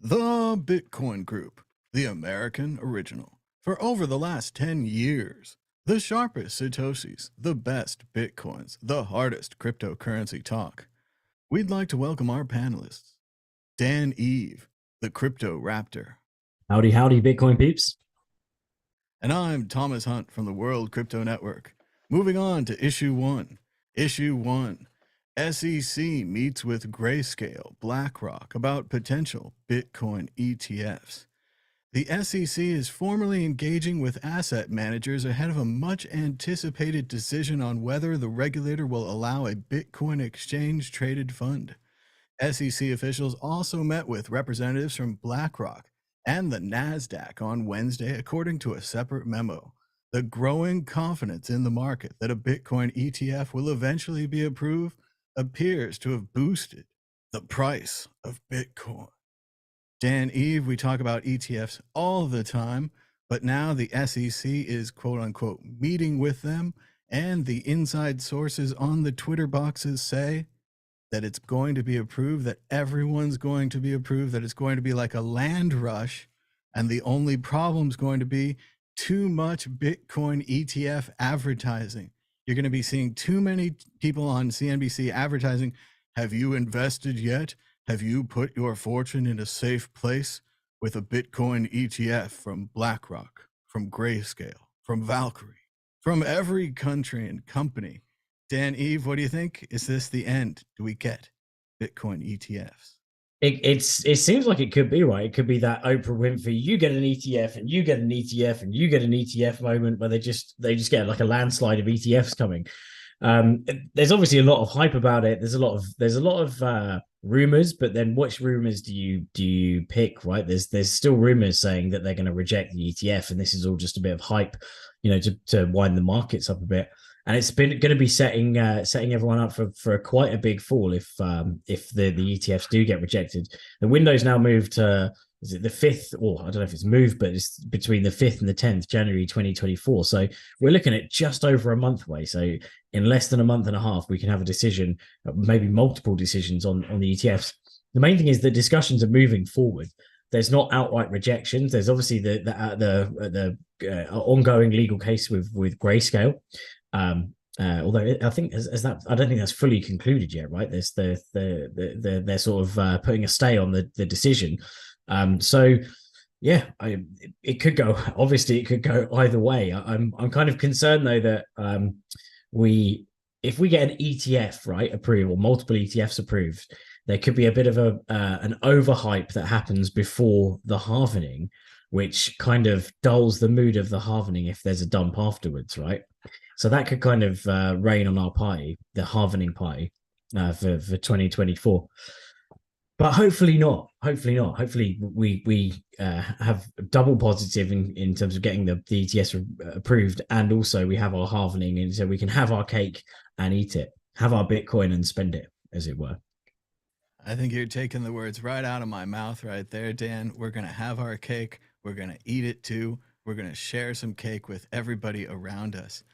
The Bitcoin Group, the American original. For over the last 10 years, the sharpest Satoshis, the best Bitcoins, the hardest cryptocurrency talk. We'd like to welcome our panelists, Dan Eve, the Crypto Raptor. Howdy, howdy, Bitcoin peeps. And I'm Thomas Hunt from the World Crypto Network. Moving on to Issue 1. Issue 1. SEC meets with Grayscale, BlackRock about potential Bitcoin ETFs. The SEC is formally engaging with asset managers ahead of a much anticipated decision on whether the regulator will allow a Bitcoin exchange traded fund. SEC officials also met with representatives from BlackRock and the NASDAQ on Wednesday, according to a separate memo. The growing confidence in the market that a Bitcoin ETF will eventually be approved appears to have boosted the price of Bitcoin. Dan Eve, we talk about ETFs all the time, but now the SEC is quote unquote meeting with them, and the inside sources on the Twitter boxes say that it's going to be approved, that everyone's going to be approved, that it's going to be like a land rush, and the only problem is going to be too much Bitcoin ETF advertising. You're going to be seeing too many people on CNBC advertising, have you invested yet? Have you put your fortune in a safe place with a Bitcoin ETF from BlackRock, from Grayscale, from Valkyrie, from every country and company? Dan Eve, what do you think? Is this the end? Do we get Bitcoin ETFs? It seems like it could be right. It could be that Oprah Winfrey, you get an ETF and you get an ETF and you get an ETF moment where they just get like a landslide of ETFs coming. There's obviously a lot of hype about it. There's a lot of rumors, but then which rumors do you pick? Right? There's still rumors saying that they're going to reject the ETF, and this is all just a bit of hype, to wind the markets up a bit. And it's been going to be setting everyone up for quite a big fall if the ETFs do get rejected. The window's now moved to, is it the 5th, or I don't know if it's moved, but it's between the 5th and the 10th January 2024. So we're looking at just over a month away. So in less than a month and a half, we can have a decision, maybe multiple decisions on the ETFs. The main thing is that discussions are moving forward. There's not outright rejections. There's obviously the ongoing legal case with Grayscale. Although I think as that, I don't think that's fully concluded yet, right? There's they're sort of putting a stay on the decision. So yeah, it could go. Obviously, it could go either way. I'm kind of concerned though that if we get an ETF right approved or multiple ETFs approved, there could be a bit of an overhype that happens before the halvening, which kind of dulls the mood of the halvening if there's a dump afterwards, right? So that could kind of rain on our party, the halvening party, for 2024. But hopefully not. Hopefully not. Hopefully we have double positive in terms of getting the ETS approved, and also we have our halvening, and so we can have our cake and eat it, have our Bitcoin and spend it, as it were. I think you're taking the words right out of my mouth right there, Dan. We're going to have our cake. We're going to eat it too. We're going to share some cake with everybody around us.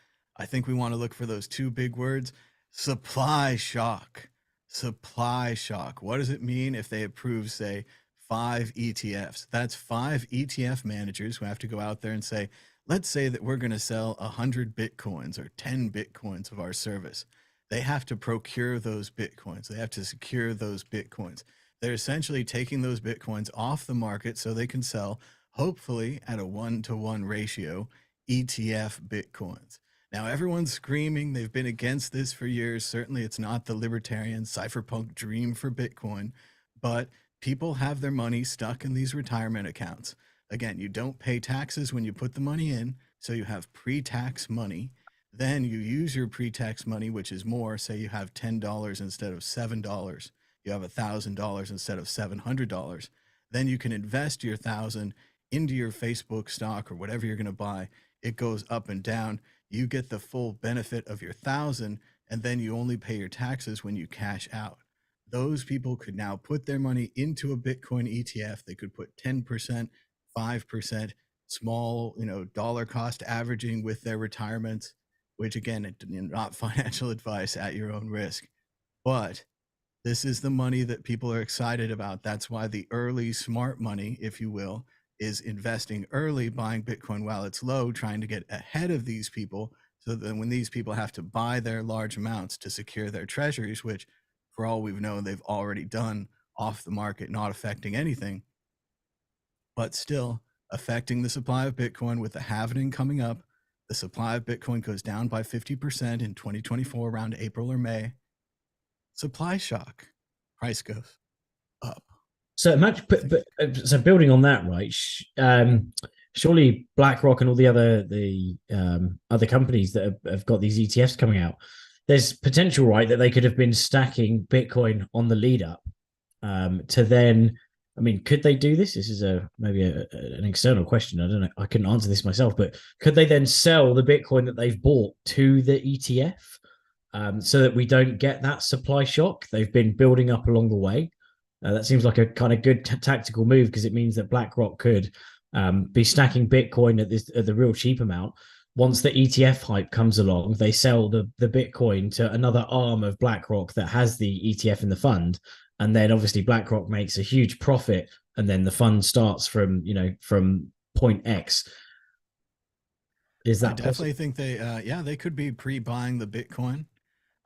I think we want to look for those two big words: supply shock. Supply shock. What does it mean if they approve, say, 5 ETFs? That's 5 ETF managers who have to go out there and say, let's say that we're going to sell 100 Bitcoins or 10 Bitcoins of our service. They have to procure those Bitcoins. They have to secure those Bitcoins. They're essentially taking those Bitcoins off the market so they can sell, hopefully at a 1-to-1 ratio, ETF Bitcoins. Now, everyone's screaming. They've been against this for years. Certainly, it's not the libertarian cypherpunk dream for Bitcoin, but people have their money stuck in these retirement accounts. Again, you don't pay taxes when you put the money in, so you have pre-tax money. Then you use your pre-tax money, which is more. Say you have $10 instead of $7. You have $1,000 instead of $700. Then you can invest your $1,000 into your Facebook stock or whatever you're going to buy. It goes up and down. You get the full benefit of your $1,000, and then you only pay your taxes when you cash out. Those people could now put their money into a Bitcoin ETF. They could put 10%, 5%, small, dollar cost averaging with their retirements, which again, not financial advice, at your own risk. But This is the money that people are excited about. That's why the early smart money, if you will, is investing early, buying Bitcoin while it's low, trying to get ahead of these people, so that when these people have to buy their large amounts to secure their treasuries, which for all we've known, they've already done off the market, not affecting anything, but still affecting the supply of Bitcoin with the halving coming up. The supply of Bitcoin goes down by 50% in 2024, around April or May. Supply shock, price goes up. So much, but so building on that, right? Surely BlackRock and all the other companies that have got these ETFs coming out, there's potential, right, that they could have been stacking Bitcoin on the lead up to then. I mean, could they do this? This is maybe an external question. I don't know. I couldn't answer this myself, but could they then sell the Bitcoin that they've bought to the ETF so that we don't get that supply shock? They've been building up along the way. That seems like a kind of good tactical move, because it means that BlackRock could be stacking Bitcoin at the real cheap amount. Once the ETF hype comes along, they sell the Bitcoin to another arm of BlackRock that has the ETF in the fund. And then obviously BlackRock makes a huge profit, and then the fund starts from point X. Is that I definitely think they could be pre-buying the Bitcoin.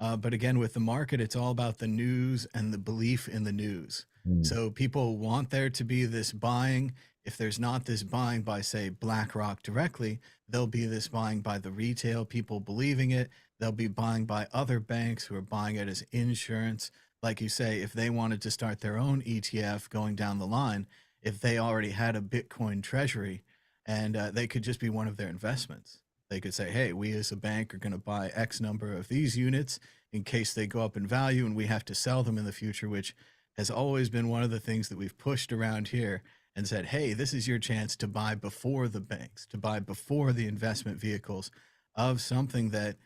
But again, with the market, it's all about the news and the belief in the news. So people want there to be this buying. If there's not this buying by, say, BlackRock directly, there'll be this buying by the retail people believing it. They'll be buying by other banks who are buying it as insurance. Like you say, if they wanted to start their own ETF going down the line, if they already had a Bitcoin treasury, and they could just be one of their investments. They could say, hey, we as a bank are going to buy X number of these units in case they go up in value and we have to sell them in the future, which has always been one of the things that we've pushed around here and said, hey, this is your chance to buy before the banks, to buy before the investment vehicles of something that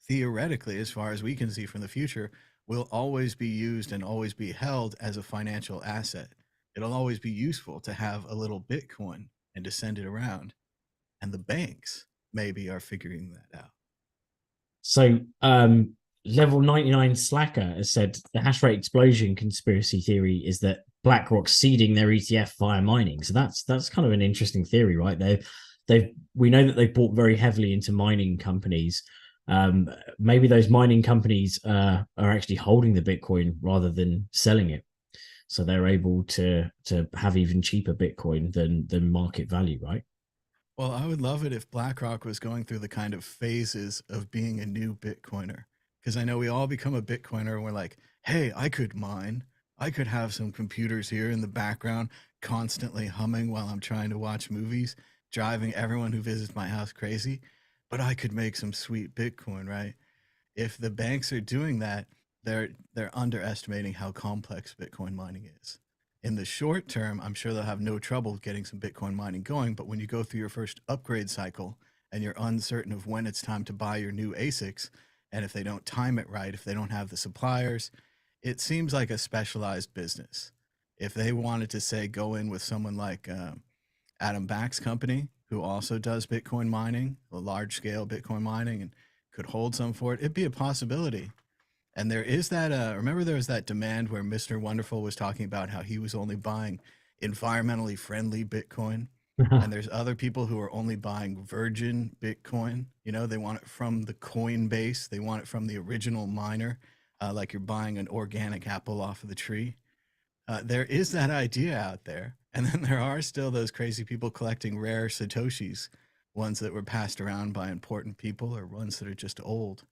theoretically, as far as we can see from the future, will always be used and always be held as a financial asset. It'll always be useful to have a little Bitcoin and to send it around. And the banks maybe are figuring that out. So level 99 Slacker has said the hash rate explosion conspiracy theory is that BlackRock's seeding their ETF via mining. So that's kind of an interesting theory, right? We know that they've bought very heavily into mining companies. Maybe those mining companies are actually holding the Bitcoin rather than selling it, so they're able to have even cheaper Bitcoin than market value, right? Well, I would love it if BlackRock was going through the kind of phases of being a new Bitcoiner, because I know we all become a Bitcoiner and we're like, hey, I could mine. I could have some computers here in the background constantly humming while I'm trying to watch movies, driving everyone who visits my house crazy, but I could make some sweet Bitcoin, right? If the banks are doing that, they're underestimating how complex Bitcoin mining is. In the short term, I'm sure they'll have no trouble getting some Bitcoin mining going, but when you go through your first upgrade cycle and you're uncertain of when it's time to buy your new ASICs, and if they don't time it right, if they don't have the suppliers, it seems like a specialized business. If they wanted to, say, go in with someone like Adam Back's company, who also does Bitcoin mining, a large scale Bitcoin mining, and could hold some for it, it'd be a possibility. And there is that, remember there was that demand where Mr. Wonderful was talking about how he was only buying environmentally friendly Bitcoin. And there's other people who are only buying virgin Bitcoin. You know, they want it from the Coinbase. They want it from the original miner, like you're buying an organic apple off of the tree. There is that idea out there. And then there are still those crazy people collecting rare Satoshis, ones that were passed around by important people or ones that are just old.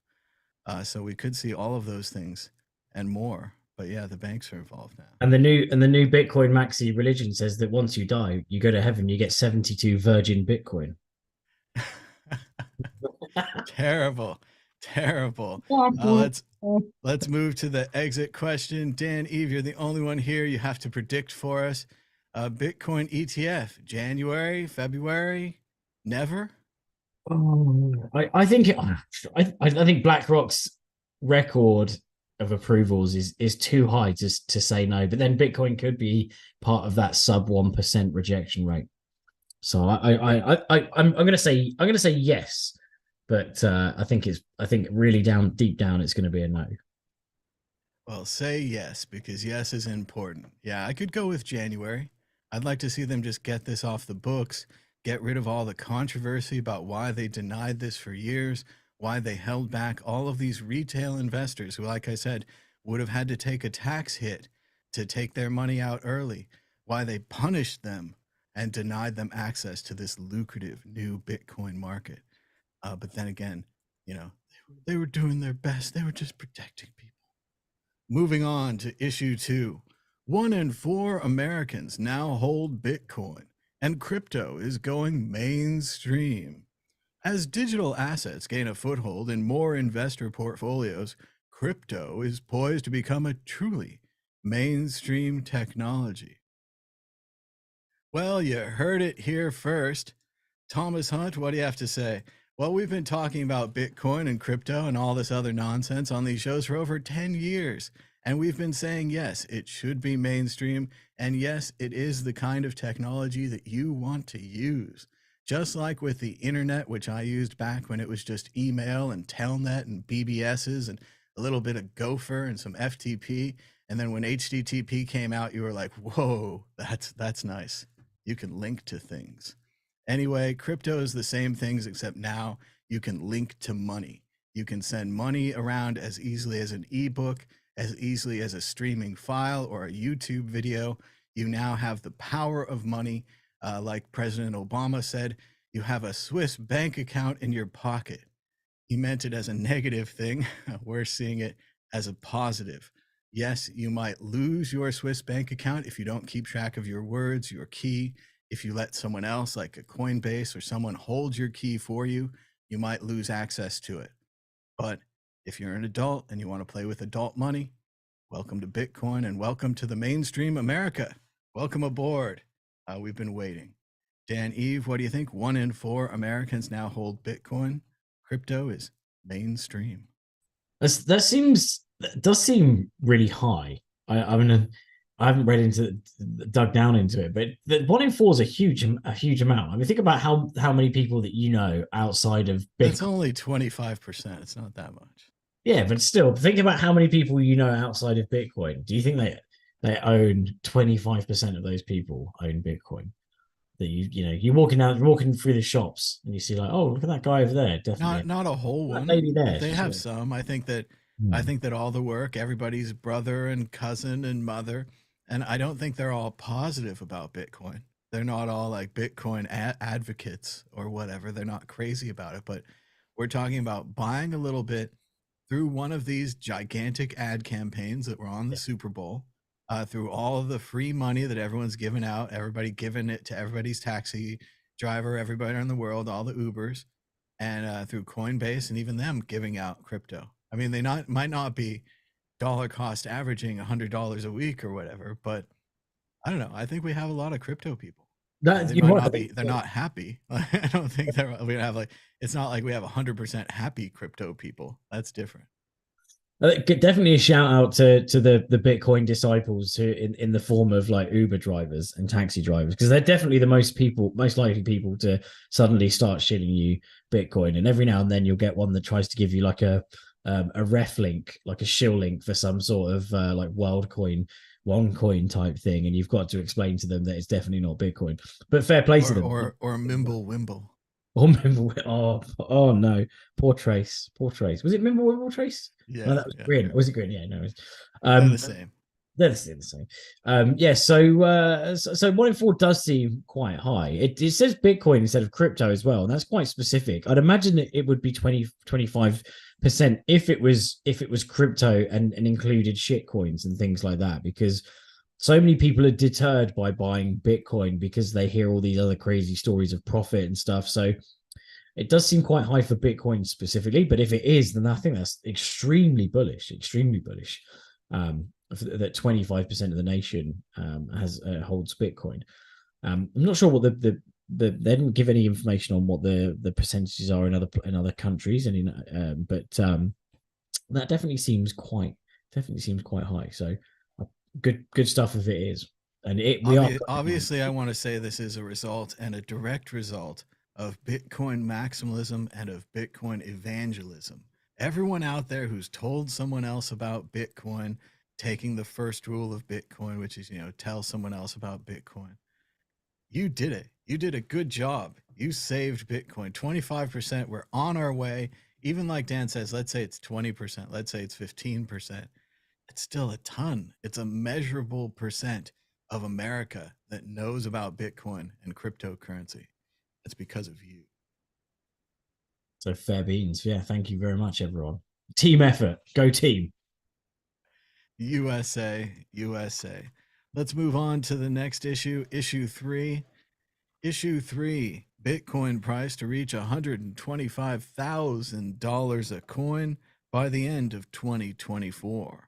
So we could see all of those things and more. But yeah, the banks are involved now. And the new Bitcoin maxi religion says that once you die, you go to heaven, you get 72 virgin Bitcoin. Terrible, terrible. Let's move to the exit question. Dan, Eve, you're the only one here. You have to predict for us. Bitcoin ETF, January, February, never. I think BlackRock's record of approvals is too high to say no. But then Bitcoin could be part of that sub 1% rejection rate. So I'm gonna say yes, but I think really deep down it's going to be a no. Well, say yes, because yes is important. Yeah, I could go with January. I'd like to see them just get this off the books, get rid of all the controversy about why they denied this for years, why they held back all of these retail investors who, like I said, would have had to take a tax hit to take their money out early, why they punished them and denied them access to this lucrative new Bitcoin market. But then again, you know, they were doing their best. They were just protecting people. Moving on to issue 2. 1 in 4 Americans now hold Bitcoin, and crypto is going mainstream. As digital assets gain a foothold in more investor portfolios, crypto is poised to become a truly mainstream technology. Well, you heard it here first. Thomas Hunt, what do you have to say? Well, we've been talking about Bitcoin and crypto and all this other nonsense on these shows for over 10 years. And we've been saying, yes, it should be mainstream. And yes, it is the kind of technology that you want to use. Just like with the internet, which I used back when it was just email and Telnet and BBSs and a little bit of Gopher and some FTP. And then when HTTP came out, you were like, whoa, that's nice. You can link to things. Anyway, crypto is the same things, except now you can link to money. You can send money around as easily as an ebook, as easily as a streaming file or a YouTube video. You now have the power of money. Like President Obama said, you have a Swiss bank account in your pocket. He meant it as a negative thing. We're seeing it as a positive. Yes, you might lose your Swiss bank account if you don't keep track of your words, your key. If you let someone else, like a Coinbase or someone, hold your key for you, you might lose access to it. But if you're an adult and you want to play with adult money, welcome to Bitcoin and welcome to the mainstream America. Welcome aboard. We've been waiting. Dan Eve, what do you think? 1 in 4 Americans now hold Bitcoin. Crypto is mainstream. That does seem really high. I mean, I haven't dug down into it, but the 1 in 4 is a huge amount. I mean, think about how many people that you know outside of Bitcoin. It's only 25%. It's not that much. Yeah, but still, think about how many people you know outside of Bitcoin. Do you think they own 25% of those people own Bitcoin? That you're walking through the shops and you see like, oh, look at that guy over there. Definitely Not a whole one. lady there. They have some. I think that all the work, everybody's brother and cousin and mother, and I don't think they're all positive about Bitcoin. They're not all like Bitcoin advocates or whatever. They're not crazy about it, but we're talking about buying a little bit through one of these gigantic ad campaigns that were on the Super Bowl, through all of the free money that everyone's giving out, everybody giving it to everybody's taxi driver, everybody in the world, all the Ubers, and through Coinbase and even them giving out crypto. I mean, they might not be dollar cost averaging $100 a week or whatever, but I don't know. I think we have a lot of crypto people. They might not be. They're not happy. I don't think we have like. It's not like we have 100% happy crypto people. That's different. Definitely a shout out to the Bitcoin disciples who in the form of like Uber drivers and taxi drivers, because they're definitely the most likely people to suddenly start shilling you Bitcoin. And every now and then you'll get one that tries to give you like a ref link, like a shill link for some sort of like WorldCoin, OneCoin type thing, and you've got to explain to them that it's definitely not Bitcoin. But fair play to them. Or Mimble Wimble. Oh no, poor Trace. Was it Mimble Wimble Trace? Yeah, no, that was Grin. Was it Grin? Yeah, no. They're the same. They're the same. Yeah. So 1 in 4 does seem quite high. It says Bitcoin instead of crypto as well, and that's quite specific. I'd imagine that it would be 25% if it was crypto and included shit coins and things like that, because so many people are deterred by buying Bitcoin because they hear all these other crazy stories of profit and stuff. So it does seem quite high for Bitcoin specifically, but if it is, then I think that's extremely bullish. That 25% of the nation holds Bitcoin. I'm not sure what they didn't give any information on what the percentages are in other countries, and but that definitely seems quite high. So good stuff if it is. And obviously I want to say this is a result and a direct result of Bitcoin maximalism and of Bitcoin evangelism. Everyone out there who's told someone else about Bitcoin, taking the first rule of Bitcoin, which is, tell someone else about Bitcoin. You did it. You did a good job. You saved Bitcoin. 25%. We're on our way. Even like Dan says, let's say it's 20%. Let's say it's 15%. It's still a ton. It's a measurable percent of America that knows about Bitcoin and cryptocurrency. It's because of you. So fair beans. Yeah, thank you very much, everyone. Team effort. Go team. USA, USA. Let's move on to the next issue, issue 3. Issue 3, Bitcoin price to reach $125,000 a coin by the end of 2024.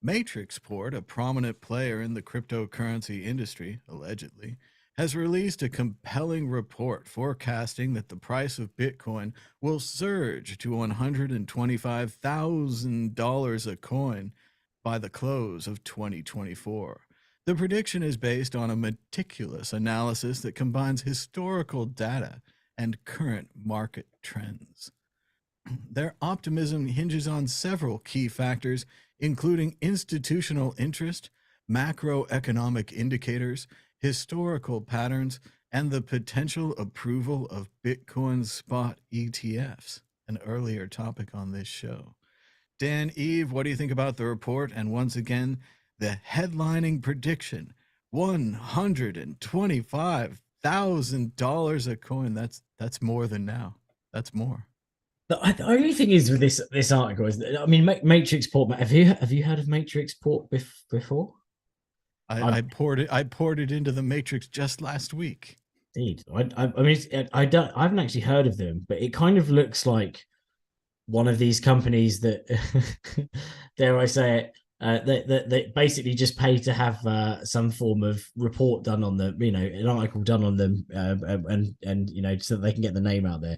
Matrixport, a prominent player in the cryptocurrency industry, allegedly, has released a compelling report forecasting that the price of Bitcoin will surge to $125,000 a coin by the close of 2024. The prediction is based on a meticulous analysis that combines historical data and current market trends. Their optimism hinges on several key factors, including institutional interest, macroeconomic indicators, historical patterns, and the potential approval of Bitcoin spot ETFs, an earlier topic on this show. Dan, Eve, what do you think about the report? And once again, the headlining prediction, $125,000 a coin. That's more than now. That's more. The only thing is with this article is that, I mean, Matrixport. Have you heard of Matrixport before? I poured it into the Matrix just last week. Indeed, I mean, I haven't actually heard of them, but it kind of looks like one of these companies that, dare I say it, that basically just pay to have some form of report done on them, an article done on them, and so that they can get the name out there.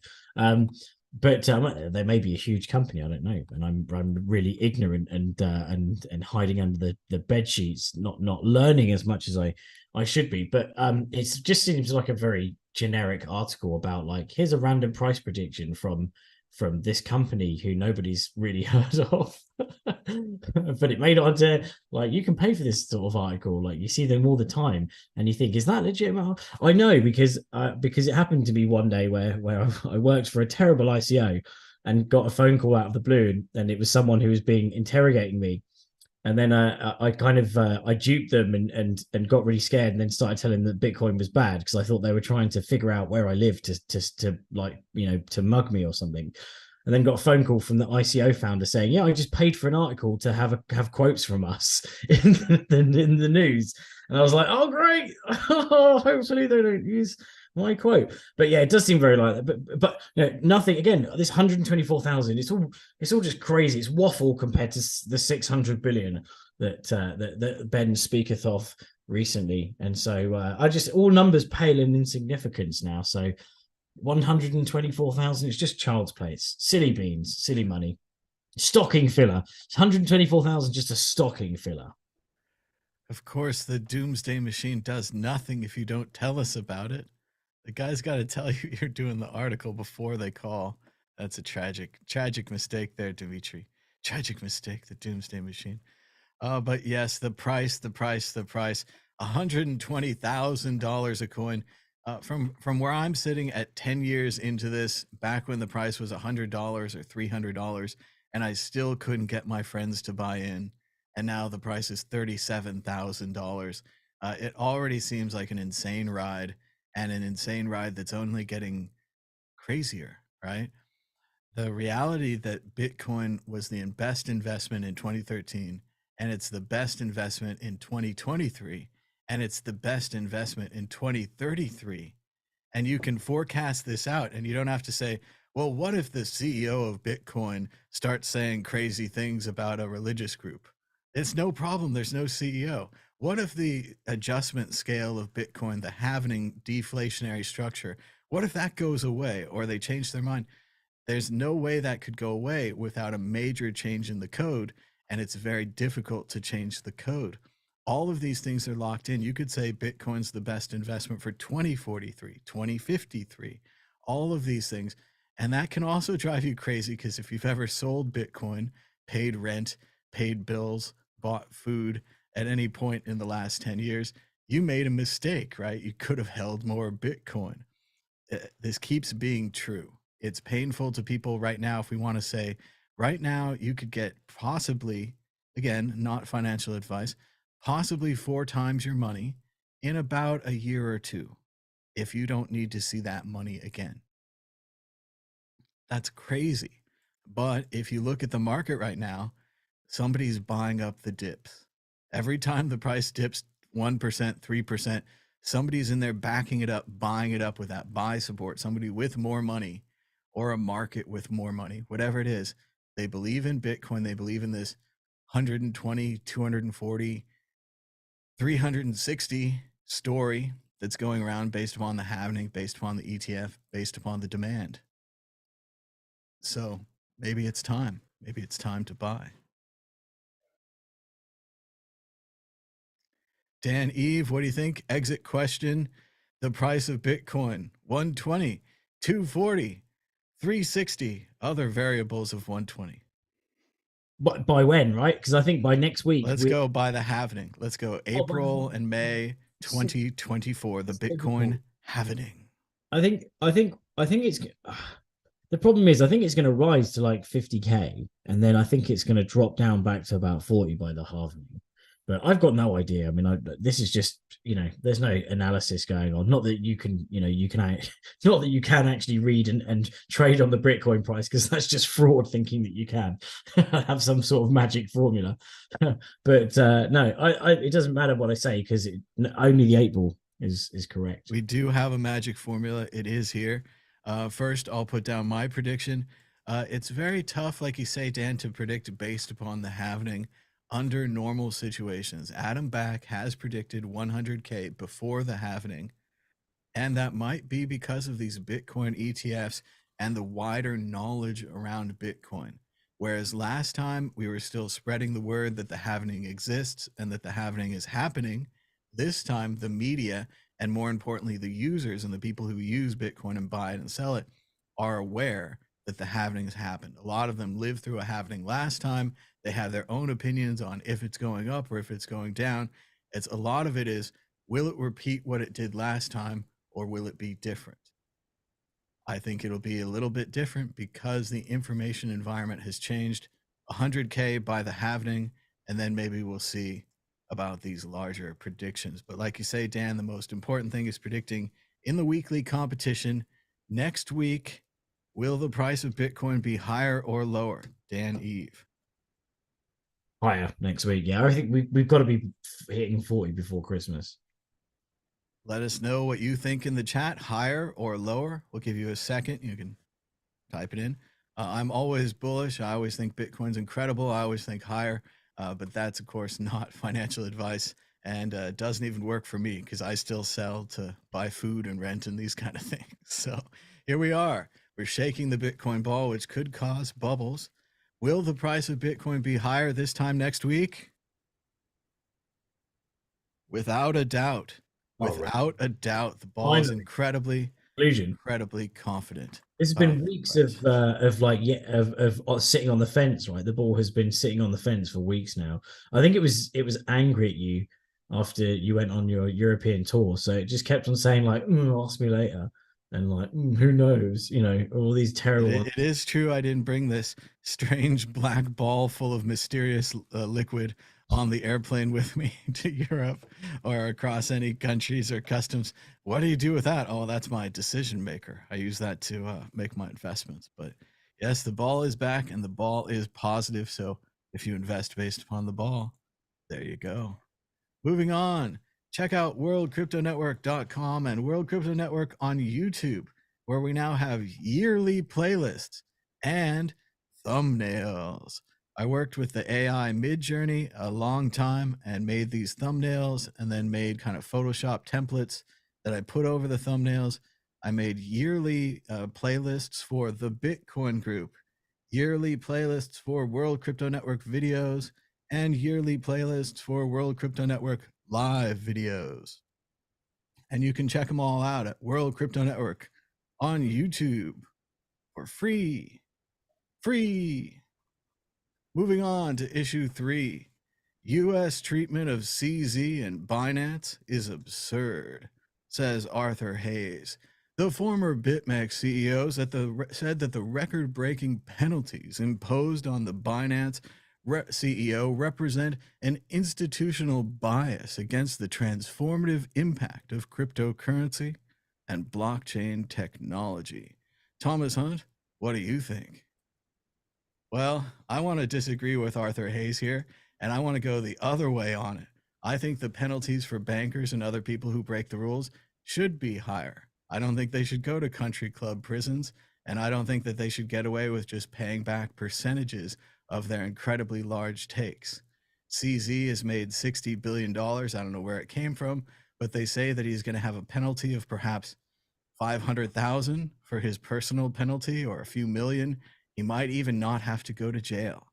But they may be a huge company. I don't know, and I'm really ignorant and hiding under the bed sheets, not learning as much as I should be. But it just seems like a very generic article about, like, here's a random price prediction from this company who nobody's really heard of. But it made it onto, like, you can pay for this sort of article. Like, you see them all the time and you think, is that legitimate? I know, because it happened to be one day where I worked for a terrible ICO and got a phone call out of the blue, and it was someone who was being interrogating me. And then I kind of I duped them and got really scared, and then started telling them that Bitcoin was bad because I thought they were trying to figure out where I lived to like, to mug me or something. And then got a phone call from the ICO founder saying, "Yeah, I just paid for an article to have quotes from us in the news." And I was like, "Oh, great! Hopefully they don't use my quote." But yeah, it does seem very like that. But nothing. Again, this 124,000. It's all just crazy. It's waffle compared to the 600 billion that Ben speaketh of recently. And so I just, all numbers pale in insignificance now. So 124,000 is just child's play. It's silly beans, silly money, stocking filler. It's 124,000 just a stocking filler. Of course, the doomsday machine does nothing if you don't tell us about it. The guy's got to tell you you're doing the article before they call. That's a tragic mistake there, Dimitri. Tragic mistake, the doomsday machine. But yes, the price, $120,000 a coin. From where I'm sitting at 10 years into this, back when the price was $100 or $300, and I still couldn't get my friends to buy in, and now the price is $37,000. It already seems like an insane ride, and an insane ride that's only getting crazier, right? The reality that Bitcoin was the best investment in 2013, and it's the best investment in 2023, and it's the best investment in 2033. And you can forecast this out, and you don't have to say, well, what if the CEO of Bitcoin starts saying crazy things about a religious group? It's no problem. There's no CEO. What if the adjustment scale of Bitcoin, the halvening deflationary structure, what if that goes away, or they change their mind? There's no way that could go away without a major change in the code, and it's very difficult to change the code. All of these things are locked in. You could say Bitcoin's the best investment for 2043, 2053, all of these things. And that can also drive you crazy, because if you've ever sold Bitcoin, paid rent, paid bills, bought food at any point in the last 10 years, you made a mistake, right? You could have held more Bitcoin. This keeps being true. It's painful to people right now. If we want to say right now, you could get possibly, again, not financial advice, possibly 4 times your money in about a year or two if you don't need to see that money again. That's crazy. But if you look at the market right now, somebody's buying up the dips. Every time the price dips 1%, 3%, somebody's in there backing it up, buying it up with that buy support. Somebody with more money or a market with more money, whatever it is. They believe in Bitcoin. They believe in this 120, 240, 360 story that's going around based upon the halving, based upon the ETF, based upon the demand. So maybe it's time. Maybe it's time to buy. Dan Eve, what do you think? Exit question. The price of Bitcoin, 120, 240, 360, other variables of 120. But by when, right? Because I think by next week Let's go by the halving. Let's go April and May 2024, the Bitcoin halving. I think it's the problem is I think it's going to rise to like 50K, and then I think it's going to drop down back to about 40 by the halving. But I've got no idea. I mean, this is just, there's no analysis going on. Not that you can, not that you can actually read and trade on the Bitcoin price, because that's just fraud thinking that you can have some sort of magic formula. But no, it doesn't matter what I say, because only the 8 ball is correct. We do have a magic formula. It is here. First, I'll put down my prediction. It's very tough, like you say, Dan, to predict based upon the halving under normal situations. Adam Back has predicted 100K before the halving, and that might be because of these Bitcoin ETFs and the wider knowledge around Bitcoin. Whereas last time we were still spreading the word that the halving exists and that the halving is happening, this time the media, and more importantly, the users and the people who use Bitcoin and buy it and sell it, are aware that the halving has happened. A lot of them lived through a halving last time. They have their own opinions on if it's going up or if it's going down. A lot of it is, will it repeat what it did last time, or will it be different? I think it'll be a little bit different because the information environment has changed. 100K by the halving, and then maybe we'll see about these larger predictions. But like you say, Dan, the most important thing is predicting in the weekly competition next week. Will the price of Bitcoin be higher or lower? Dan Eve. Higher next week. Yeah, I think we've got to be hitting 40 before Christmas. Let us know what you think in the chat, higher or lower. We'll give you a second. You can type it in. I'm always bullish. I always think Bitcoin's incredible. I always think higher, but that's, of course, not financial advice, and doesn't even work for me because I still sell to buy food and rent and these kind of things. So here we are. We're shaking the Bitcoin ball, which could cause bubbles. Will the price of Bitcoin be higher this time next week? Without a doubt. Without a doubt. The ball is incredibly confident. There's been weeks of sitting on the fence, right? The ball has been sitting on the fence for weeks now. I think it was angry at you after you went on your European tour, so it just kept on saying like, ask me later. And like, who knows, all these terrible. It is true. I didn't bring this strange black ball full of mysterious liquid on the airplane with me to Europe or across any countries or customs. What do you do with that? Oh, that's my decision maker. I use that to make my investments. But yes, the ball is back and the ball is positive. So if you invest based upon the ball, there you go. Moving on. Check out worldcryptonetwork.com and World Crypto Network on YouTube, where we now have yearly playlists and thumbnails. I worked with the AI Midjourney a long time and made these thumbnails, and then made kind of Photoshop templates that I put over the thumbnails. I made yearly playlists for the Bitcoin group, yearly playlists for World Crypto Network videos, and yearly playlists for World Crypto Network live videos. And you can check them all out at World Crypto Network on YouTube for free. Moving on to issue 3. U.S. treatment of CZ and Binance is absurd, says Arthur Hayes. The former BitMEX CEO said that the record-breaking penalties imposed on the Binance CEO represent an institutional bias against the transformative impact of cryptocurrency and blockchain technology. Thomas Hunt, what do you think? Well, I want to disagree with Arthur Hayes here, and I want to go the other way on it. I think the penalties for bankers and other people who break the rules should be higher. I don't think they should go to country club prisons, and I don't think that they should get away with just paying back percentages of their incredibly large takes. CZ has made $60 billion. I don't know where it came from, but they say that he's going to have a penalty of perhaps 500,000 for his personal penalty or a few million. He might even not have to go to jail.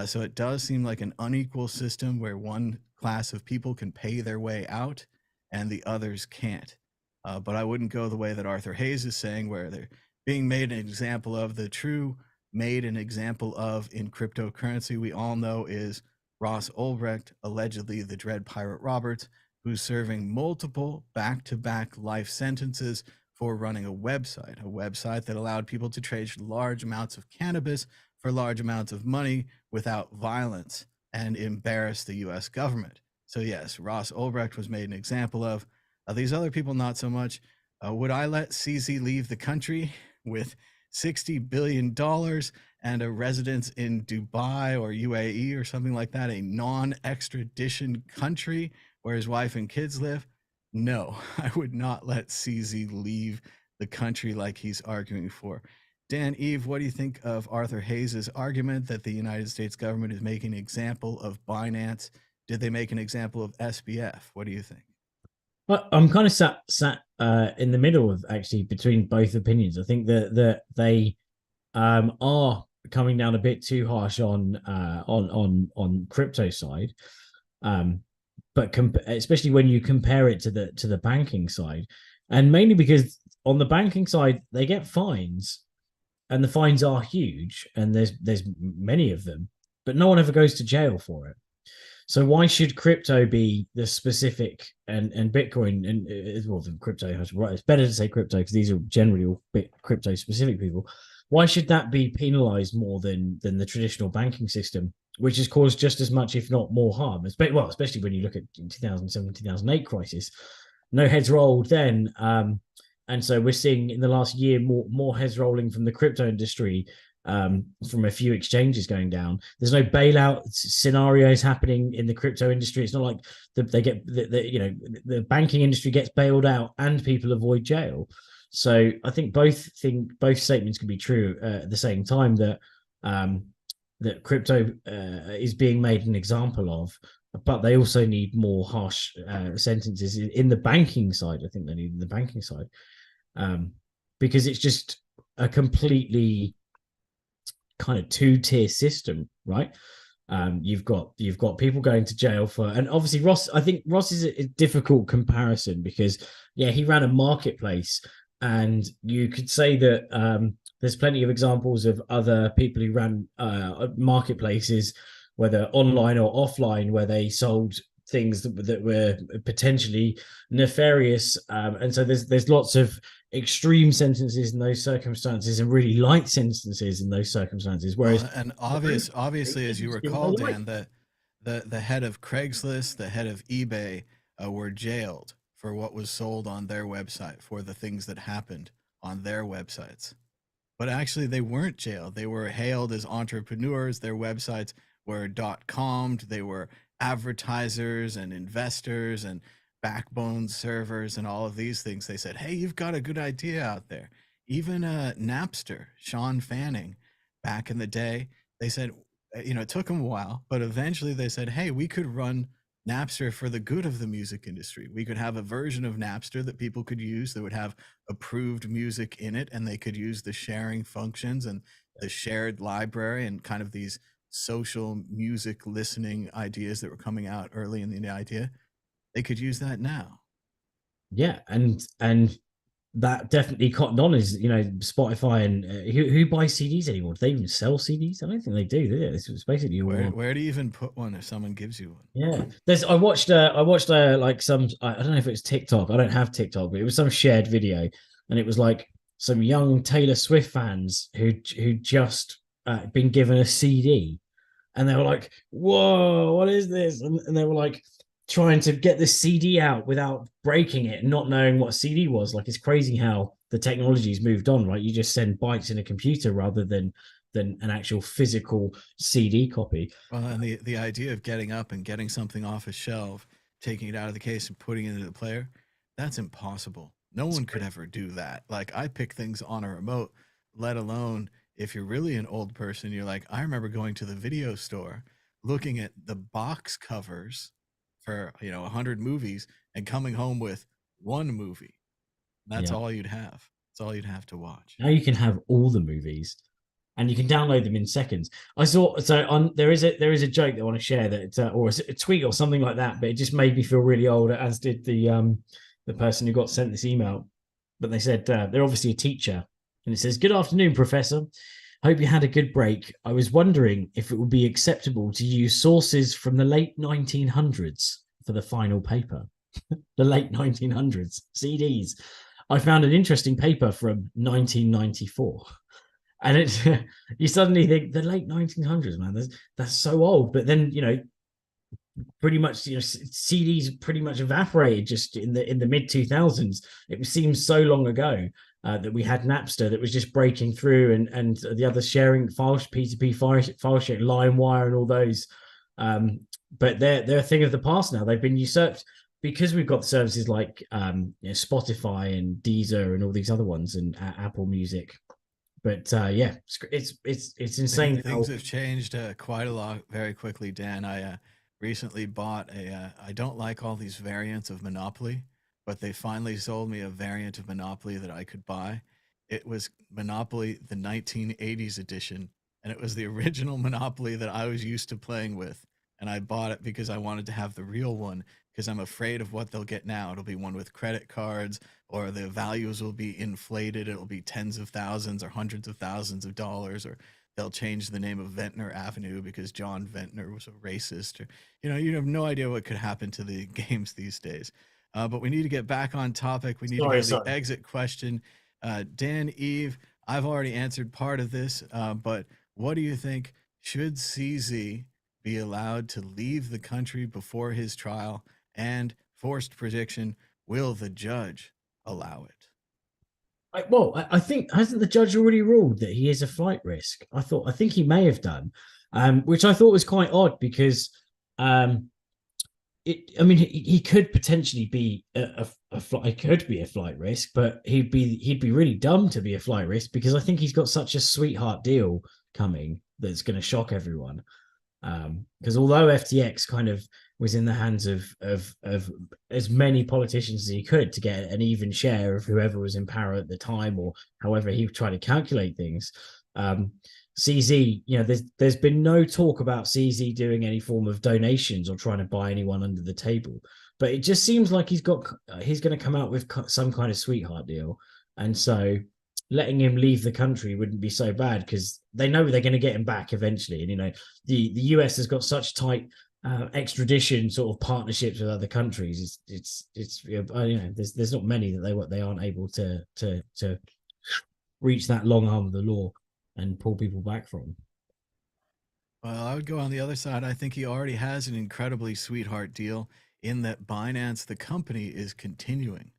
So it does seem like an unequal system where one class of people can pay their way out and the others can't. But I wouldn't go the way that Arthur Hayes is saying, where they're being made an example of. The true made an example of in cryptocurrency, we all know, is Ross Ulbricht, allegedly the Dread Pirate Roberts, who's serving multiple back-to-back life sentences for running a website that allowed people to trade large amounts of cannabis for large amounts of money without violence and embarrass the US government. So yes, Ross Ulbricht was made an example of. These other people, not so much. Would I let CZ leave the country with $60 billion and a residence in Dubai or UAE or something like that, a non-extradition country where his wife and kids live? No, I would not let CZ leave the country like he's arguing for. Dan, Eve, what do you think of Arthur Hayes' argument that the United States government is making an example of Binance? Did they make an example of SBF? What do you think? I'm kind of sat in the middle of, actually, between both opinions. I think that they are coming down a bit too harsh on crypto side, but especially when you compare it to the banking side, and mainly because on the banking side they get fines, and the fines are huge, and there's many of them, but no one ever goes to jail for it. So why should crypto be the specific, and Bitcoin, and well, the crypto has, right? It's better to say crypto because these are generally all crypto specific people. Why should that be penalized more than the traditional banking system, which has caused just as much, if not more, harm? Well, especially when you look at 2007, 2008 crisis, no heads rolled then, and so we're seeing in the last year more heads rolling from the crypto industry, from a few exchanges going down. There's no bailout scenarios happening in the crypto industry. It's not like they get the banking industry gets bailed out and people avoid jail. So I think both statements can be true at the same time, that that crypto is being made an example of, but they also need more harsh sentences in the banking side. I think they need in the banking side, because it's just a completely kind of two-tier system, right? You've got people going to jail for, and obviously Ross. I think Ross is a difficult comparison because, yeah, he ran a marketplace, and you could say that there's plenty of examples of other people who ran marketplaces, whether online or offline, where they sold things that were potentially nefarious, and so there's lots of extreme sentences in those circumstances and really light sentences in those circumstances. Whereas, and obviously, as you recall, Dan, the head of Craigslist, the head of eBay, were jailed for what was sold on their website, for the things that happened on their websites. But actually, they weren't jailed. They were hailed as entrepreneurs. Their websites were .com'd. They were advertisers and investors and backbone servers and all of these things. They said, hey, you've got a good idea out there. Even Napster, Sean Fanning, back in the day, they said, it took them a while, but eventually they said, hey, we could run Napster for the good of the music industry. We could have a version of Napster that people could use that would have approved music in it, and they could use the sharing functions and the shared library and kind of these social music listening ideas that were coming out early in the idea. They could use that now. Yeah, and that definitely cottoned on is, Spotify and who buys CDs anymore? Do they even sell CDs? I don't think they do they? This was basically all Where do you even put one if someone gives you one? yeah. I watched like some I don't know if it was TikTok. I don't have TikTok, but it was some shared video, and it was like some young Taylor Swift fans who just been given a CD, and they were like, "Whoa, what is this?" And they were like trying to get this CD out without breaking it, and not knowing what a CD was. Like, it's crazy how the technology's moved on, right? You just send bytes in a computer rather than an actual physical CD copy. Well, and the idea of getting up and getting something off a shelf, taking it out of the case and putting it into the player, that's impossible. No one could ever do that. Like, I pick things on a remote, let alone if you're really an old person, you're like, I remember going to the video store, looking at the box covers for, 100 movies and coming home with one movie. That's Yeah. all you'd have. That's all you'd have to watch. Now you can have all the movies, and you can download them in seconds. I saw so on there is a joke that I want to share that or a tweet or something like that, but it just made me feel really old, as did the person who got sent this email. But they said they're obviously a teacher, and it says, "Good afternoon, Professor. Hope you had a good break. I was wondering if it would be acceptable to use sources from the late 1900s for the final paper." The late 1900s CDs. I found an interesting paper from 1994, and it you suddenly think the late 1900s, man. That's so old. But then pretty much CDs pretty much evaporated just in the mid 2000s. It seems so long ago that we had Napster that was just breaking through, and the other sharing files, P2P file sharing, LimeWire, and all those. But they're a thing of the past now. They've been usurped because we've got services like Spotify and Deezer and all these other ones, and Apple Music. But yeah, it's insane Things how have changed quite a lot very quickly, Dan. I recently bought I don't like all these variants of Monopoly, but they finally sold me a variant of Monopoly that I could buy. It was Monopoly the 1980s edition, and it was the original Monopoly that I was used to playing with. And I bought it because I wanted to have the real one because I'm afraid of what they'll get now. It'll be one with credit cards, or the values will be inflated. It'll be tens of thousands or hundreds of thousands of dollars, or they'll change the name of Ventnor Avenue because John Ventnor was a racist, or you have no idea what could happen to the games these days. But we need to get back on topic. We need to go to the exit question. Dan, Eve, I've already answered part of this, but what do you think? Should CZ be allowed to leave the country before his trial? And forced prediction, will the judge allow it? I think, hasn't the judge already ruled that he is a flight risk? I think he may have done, which I thought was quite odd because I mean, he could potentially be he could be a flight risk, but he'd be really dumb to be a flight risk because I think he's got such a sweetheart deal coming that's going to shock everyone. Because although FTX kind of was in the hands of as many politicians as he could to get an even share of whoever was in power at the time, or however he tried to calculate things. CZ, there's been no talk about CZ doing any form of donations or trying to buy anyone under the table, but it just seems like he's going to come out with some kind of sweetheart deal, and so letting him leave the country wouldn't be so bad because they know they're going to get him back eventually. And the US has got such tight extradition sort of partnerships with other countries. It's there's not many that they aren't able to reach that long arm of the law and pull people back from. Well, I would go on the other side. I think he already has an incredibly sweetheart deal in that Binance, the company, is continuing.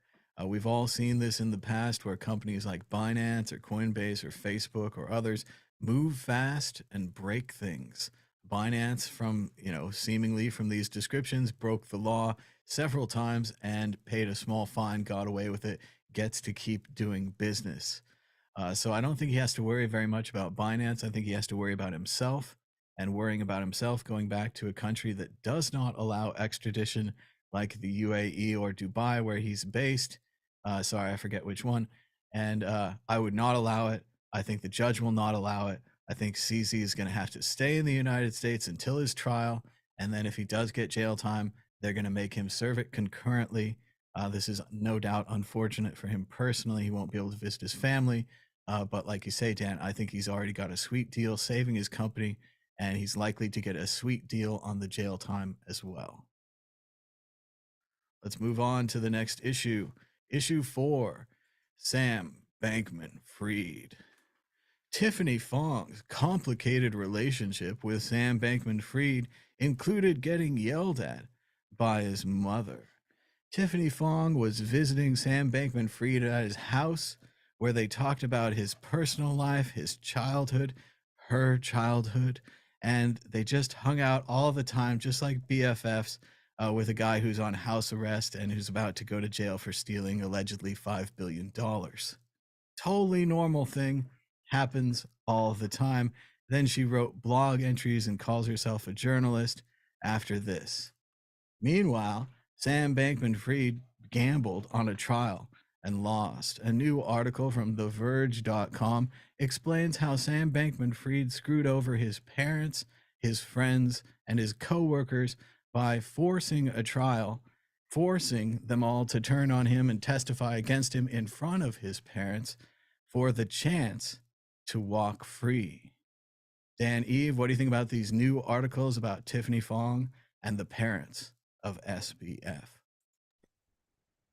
We've all seen this in the past where companies like Binance or Coinbase or Facebook or others move fast and break things. Binance, from seemingly from these descriptions, broke the law several times and paid a small fine, got away with it, gets to keep doing business. So I don't think he has to worry very much about Binance. I think he has to worry about himself, and worrying about himself going back to a country that does not allow extradition, like the UAE or Dubai, where he's based. Sorry, I forget which one. And I would not allow it. I think the judge will not allow it. I think CZ is going to have to stay in the United States until his trial. And then if he does get jail time, they're going to make him serve it concurrently. This is no doubt unfortunate for him personally. He won't be able to visit his family. But like you say, Dan, I think he's already got a sweet deal saving his company, and he's likely to get a sweet deal on the jail time as well. Let's move on to the next issue. Issue 4, Sam Bankman-Fried. Tiffany Fong's complicated relationship with Sam Bankman-Fried included getting yelled at by his mother. Tiffany Fong was visiting Sam Bankman-Fried at his house, where they talked about his personal life, his childhood, her childhood, and they just hung out all the time, just like BFFs, with a guy who's on house arrest and who's about to go to jail for stealing allegedly $5 billion. Totally normal thing, happens all the time. Then she wrote blog entries and calls herself a journalist after this. Meanwhile, Sam Bankman-Fried gambled on a trial and lost. A new article from the Verge.com explains how Sam Bankman-Fried screwed over his parents, his friends, and his co-workers by forcing a trial, forcing them all to turn on him and testify against him in front of his parents for the chance to walk free. Dan, Eve, what do you think about these new articles about Tiffany Fong and the parents of SBF?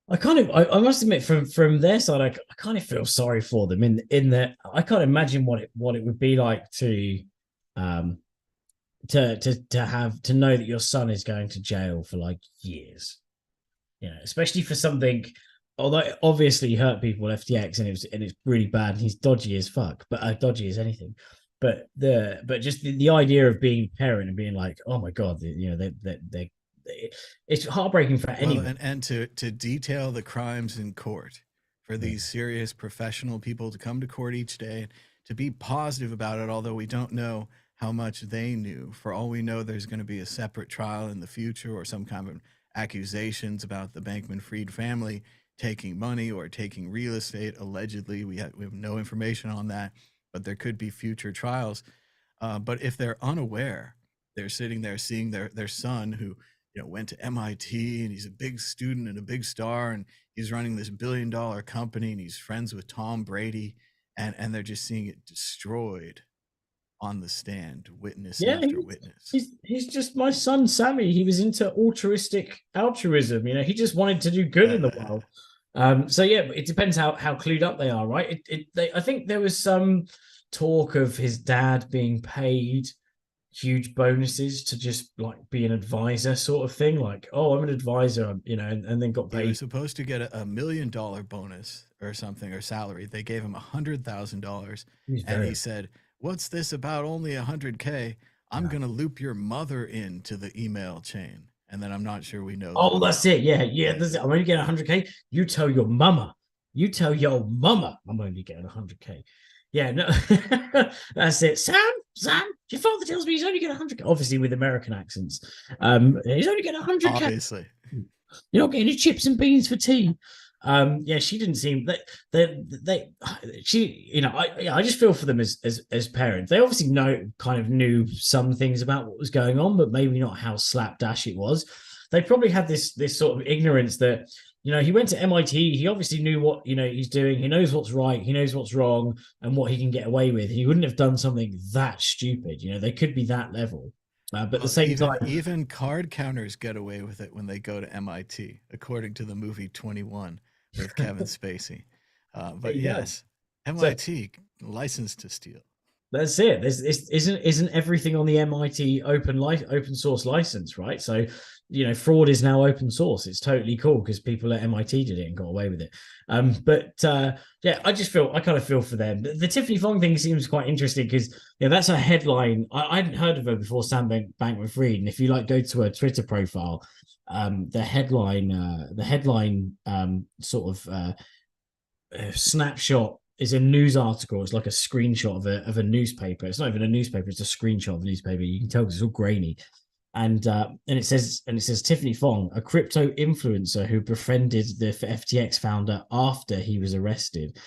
I must admit, from their side, I kind of feel sorry for them in that I can't imagine what it would be like to know that your son is going to jail for like years, especially for something. Although it obviously hurt people, FTX, and it's really bad. And he's dodgy as fuck, but dodgy as anything. But just the idea of being a parent and being like, oh my god, it's heartbreaking for anyone. Well, and to detail the crimes in court for these serious professional people to come to court each day, to be positive about it, although we don't know how much they knew. For all we know, there's going to be a separate trial in the future or some kind of accusations about the Bankman-Fried family taking money or taking real estate. Allegedly, we have no information on that, but there could be future trials. But if they're unaware, they're sitting there seeing their son who went to MIT and he's a big student and a big star and he's running this $1 billion company and he's friends with Tom Brady, and they're just seeing it destroyed on the stand, witness after witness. He's just my son, Sammy. He was into altruism. He just wanted to do good in the world. So yeah, it depends how clued up they are, right? I think there was some talk of his dad being paid huge bonuses to just like be an advisor sort of thing, like, oh, I'm an advisor, and then got paid. He was supposed to get a $1 million bonus or something, or salary. They gave him $100,000, and he said, what's this about only $100K? I'm gonna loop your mother into the email chain, and then I'm not sure we know. Oh, that's it. Yeah. That's it. I'm only getting $100K. You tell your mama I'm only getting $100K. Yeah, no, that's it. Sam, your father tells me he's only getting $100K. Obviously, with American accents. He's only getting $100K. Obviously, you're not getting any chips and beans for tea. Yeah, she didn't seem that I just feel for them as parents. They obviously knew some things about what was going on, but maybe not how slapdash it was. They probably had this sort of ignorance that, he went to MIT. He obviously knew what, he's doing. He knows what's right. He knows what's wrong and what he can get away with. He wouldn't have done something that stupid. They could be that level. But at the same time, even card counters get away with it when they go to MIT, according to the movie 21 with Kevin Spacey. But yes, MIT licensed to steal. That's it. Isn't everything on the MIT open source license, right? So, fraud is now open source. It's totally cool because people at MIT did it and got away with it. Yeah, I kind of feel for them. The Tiffany Fong thing seems quite interesting because that's a headline. I hadn't heard of her before, Sam Bankman-Fried. And if you go to her Twitter profile, the headline snapshot is a news article. It's like a screenshot of a newspaper. It's not even a newspaper. It's a screenshot of a newspaper. You can tell because it's all grainy. And it says Tiffany Fong, a crypto influencer who befriended the FTX founder after he was arrested.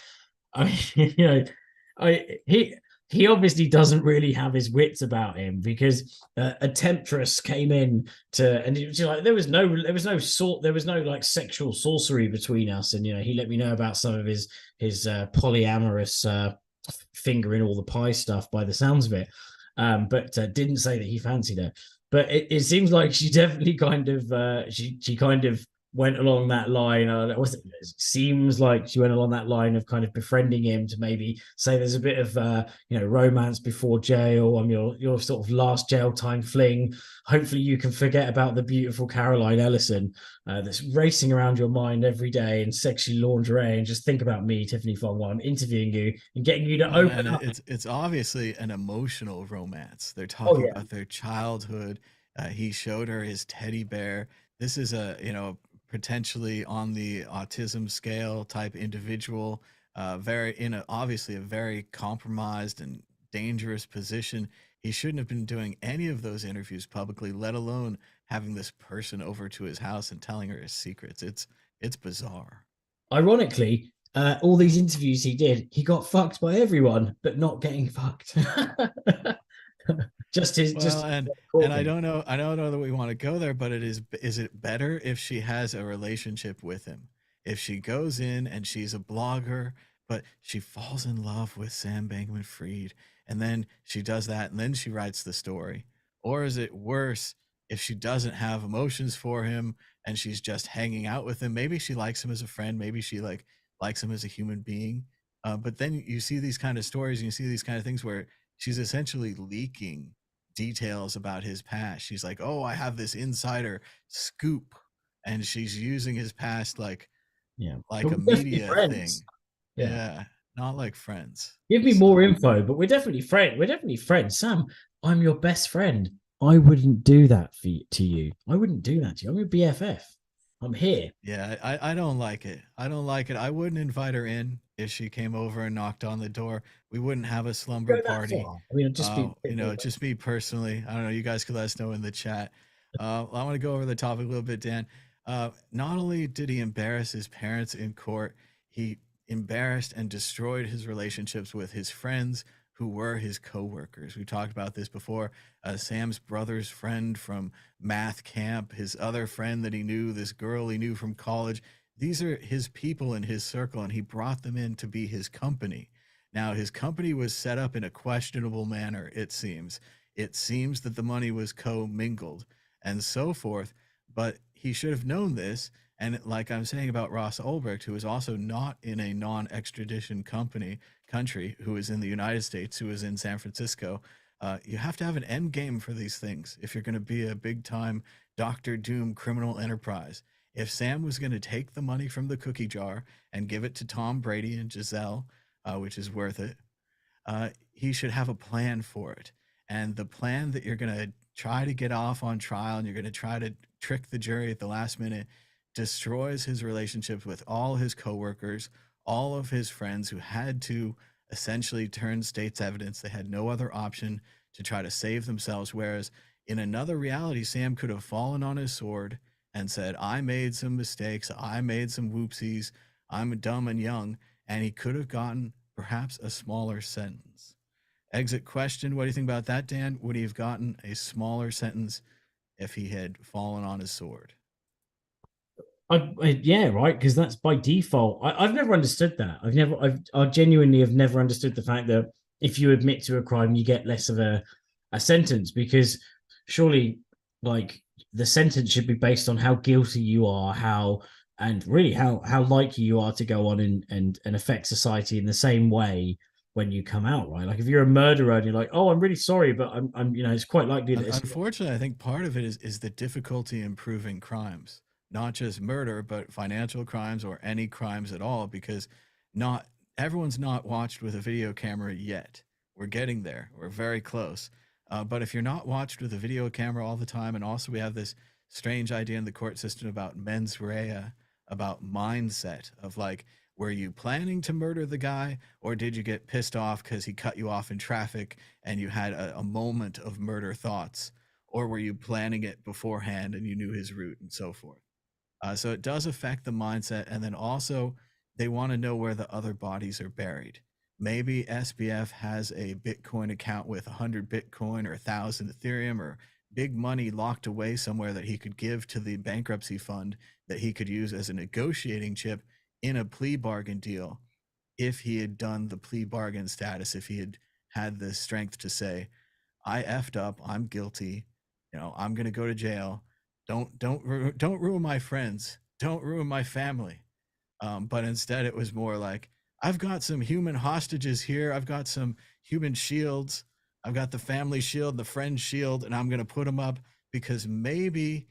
he obviously doesn't really have his wits about him, because a temptress came in and it was like there was no like sexual sorcery between us, and he let me know about some of his polyamorous fingering all the pie stuff by the sounds of it, but didn't say that he fancied her. But it seems like she definitely kind of she kind of went along that line. It seems like she went along that line of kind of befriending him to maybe say there's a bit of romance before jail. I'm your sort of last jail time fling. Hopefully you can forget about the beautiful Caroline Ellison that's racing around your mind every day in sexy lingerie, and just think about me, Tiffany Fong, while I'm interviewing you and getting you to Well, open and up. it's obviously an emotional romance. They're Oh talking yeah. about their childhood. He showed her his teddy bear. This is a potentially on the autism scale type individual, very in a obviously a very compromised and dangerous position. He shouldn't have been doing any of those interviews publicly, let alone having this person over to his house and telling her his secrets. It's bizarre. Ironically, all these interviews he did, he got fucked by everyone, but not getting fucked. Well, just and Courtney. I don't know that we want to go there, but is it better if she has a relationship with him? If she goes in and she's a blogger, but she falls in love with Sam Bankman-Fried, and then she does that, and then she writes the story? Or is it worse if she doesn't have emotions for him and she's just hanging out with him? Maybe she likes him as a friend, maybe she likes him as a human being. But then you see these kind of stories and you see these kind of things where she's essentially leaking details about his past. She's like, "Oh, I have this insider scoop," and she's using his past Yeah, like but a we're definitely media friends. thing. Yeah, Yeah, not like Friends. give me more So info. But we're definitely friends. We're definitely friends. Sam, I'm your best friend. I wouldn't do that to you. I wouldn't do that to you. I'm your BFF. I'm here. yeah, I don't like it. I don't like it. I wouldn't invite her in if she came over and knocked on the door. We wouldn't have a slumber Go that party. far. I mean, I'd just be a bit more. Just me personally. I don't know. You guys could let us know in the chat. I want to go over the topic a little bit, Dan. Not only did he embarrass his parents in court, he embarrassed and destroyed his relationships with his friends who were his coworkers. We talked about this before. Sam's brother's friend from math camp, his other friend that he knew, this girl he knew from college. These are his people in his circle, and he brought them in to be his company. Now, his company was set up in a questionable manner, it seems. It seems that the money was commingled and so forth, but he should have known this. And like I'm saying about Ross Ulbricht, who is also not in a non extradition country, who is in the United States, who is in San Francisco, you have to have an end game for these things if you're going to be a big time Doctor Doom criminal enterprise. If Sam was going to take the money from the cookie jar and give it to Tom Brady and Giselle, which is worth it, he should have a plan for it. And the plan that you're going to try to get off on trial and you're going to try to trick the jury at the last minute destroys his relationships with all his coworkers, all of his friends who had to essentially turn state's evidence. They had no other option to try to save themselves. Whereas in another reality, Sam could have fallen on his sword and said, I made some mistakes. I made some whoopsies. I'm dumb and young. And he could have gotten perhaps a smaller sentence. Exit question. What do you think about that, Dan? Would he have gotten a smaller sentence if he had fallen on his sword? Yeah, right. Because that's by default. I've never understood that. I genuinely have never understood the fact that if you admit to a crime, you get less of a sentence. Because surely, like, the sentence should be based on how guilty you are, and really how likely you are to go on and affect society in the same way when you come out, right? Like, if you're a murderer and you're like, oh, I'm really sorry, but I'm it's quite likely that it's. Unfortunately, I think part of it is the difficulty in proving crimes, not just murder, but financial crimes or any crimes at all, because not everyone's not watched with a video camera yet. We're getting there. We're very close. But if you're not watched with a video camera all the time, and also we have this strange idea in the court system about mens rea, about mindset of like, were you planning to murder the guy, or did you get pissed off because he cut you off in traffic and you had a moment of murder thoughts, or were you planning it beforehand and you knew his route and so forth? So it does affect the mindset, and then also they want to know where the other bodies are buried. maybe SBF has a Bitcoin account with 100 Bitcoin or 1,000 Ethereum or big money locked away somewhere that he could give to the bankruptcy fund that he could use as a negotiating chip in a plea bargain deal if he had done the plea bargain status, if he had had the strength to say, I effed up, I'm guilty, I'm going to go to jail. Don't ruin my friends. Don't ruin my family. But instead, it was more like, I've got some human hostages here. I've got some human shields. I've got the family shield, the friend shield, and I'm going to put them up because maybe,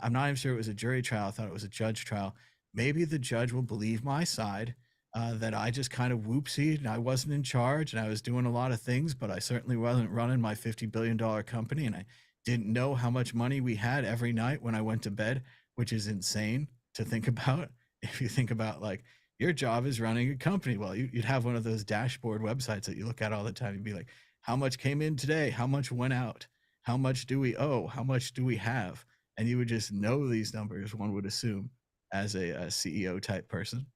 I'm not even sure it was a jury trial. I thought it was a judge trial. Maybe the judge will believe my side, that I just kind of whoopsied and I wasn't in charge and I was doing a lot of things, but I certainly wasn't running my $50 billion company. And I didn't know how much money we had every night when I went to bed, which is insane to think about. If you think about, like, your job is running a company, well, you'd have one of those dashboard websites that you look at all the time. You'd be like, how much came in today? How much went out? How much do we owe? How much do we have? And you would just know these numbers, one would assume, as a CEO type person.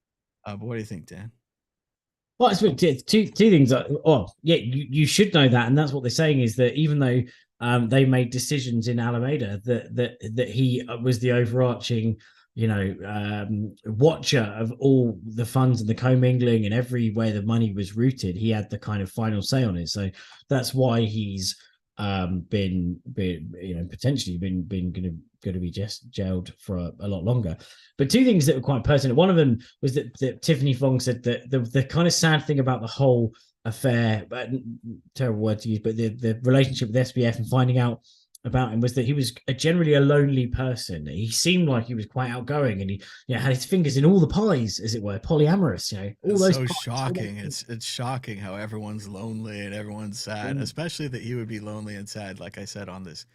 But what do you think, Dan? Well, it's two things. Yeah, you should know that, and that's what they're saying is that even though they made decisions in Alameda, that he was the overarching, watcher of all the funds and the commingling and everywhere the money was routed. He had the kind of final say on it. So that's why he's been potentially been going to be just jailed for a lot longer. But two things that were quite pertinent. One of them was that Tiffany Fong said that the kind of sad thing about the whole affair, terrible word to use, but the relationship with SBF and finding out about him was that he was generally a lonely person. He seemed like he was quite outgoing, and he had his fingers in all the pies, as it were, polyamorous. All It's those so pies, shocking. It's shocking how everyone's lonely and everyone's sad, especially that he would be lonely and sad, like I said, on this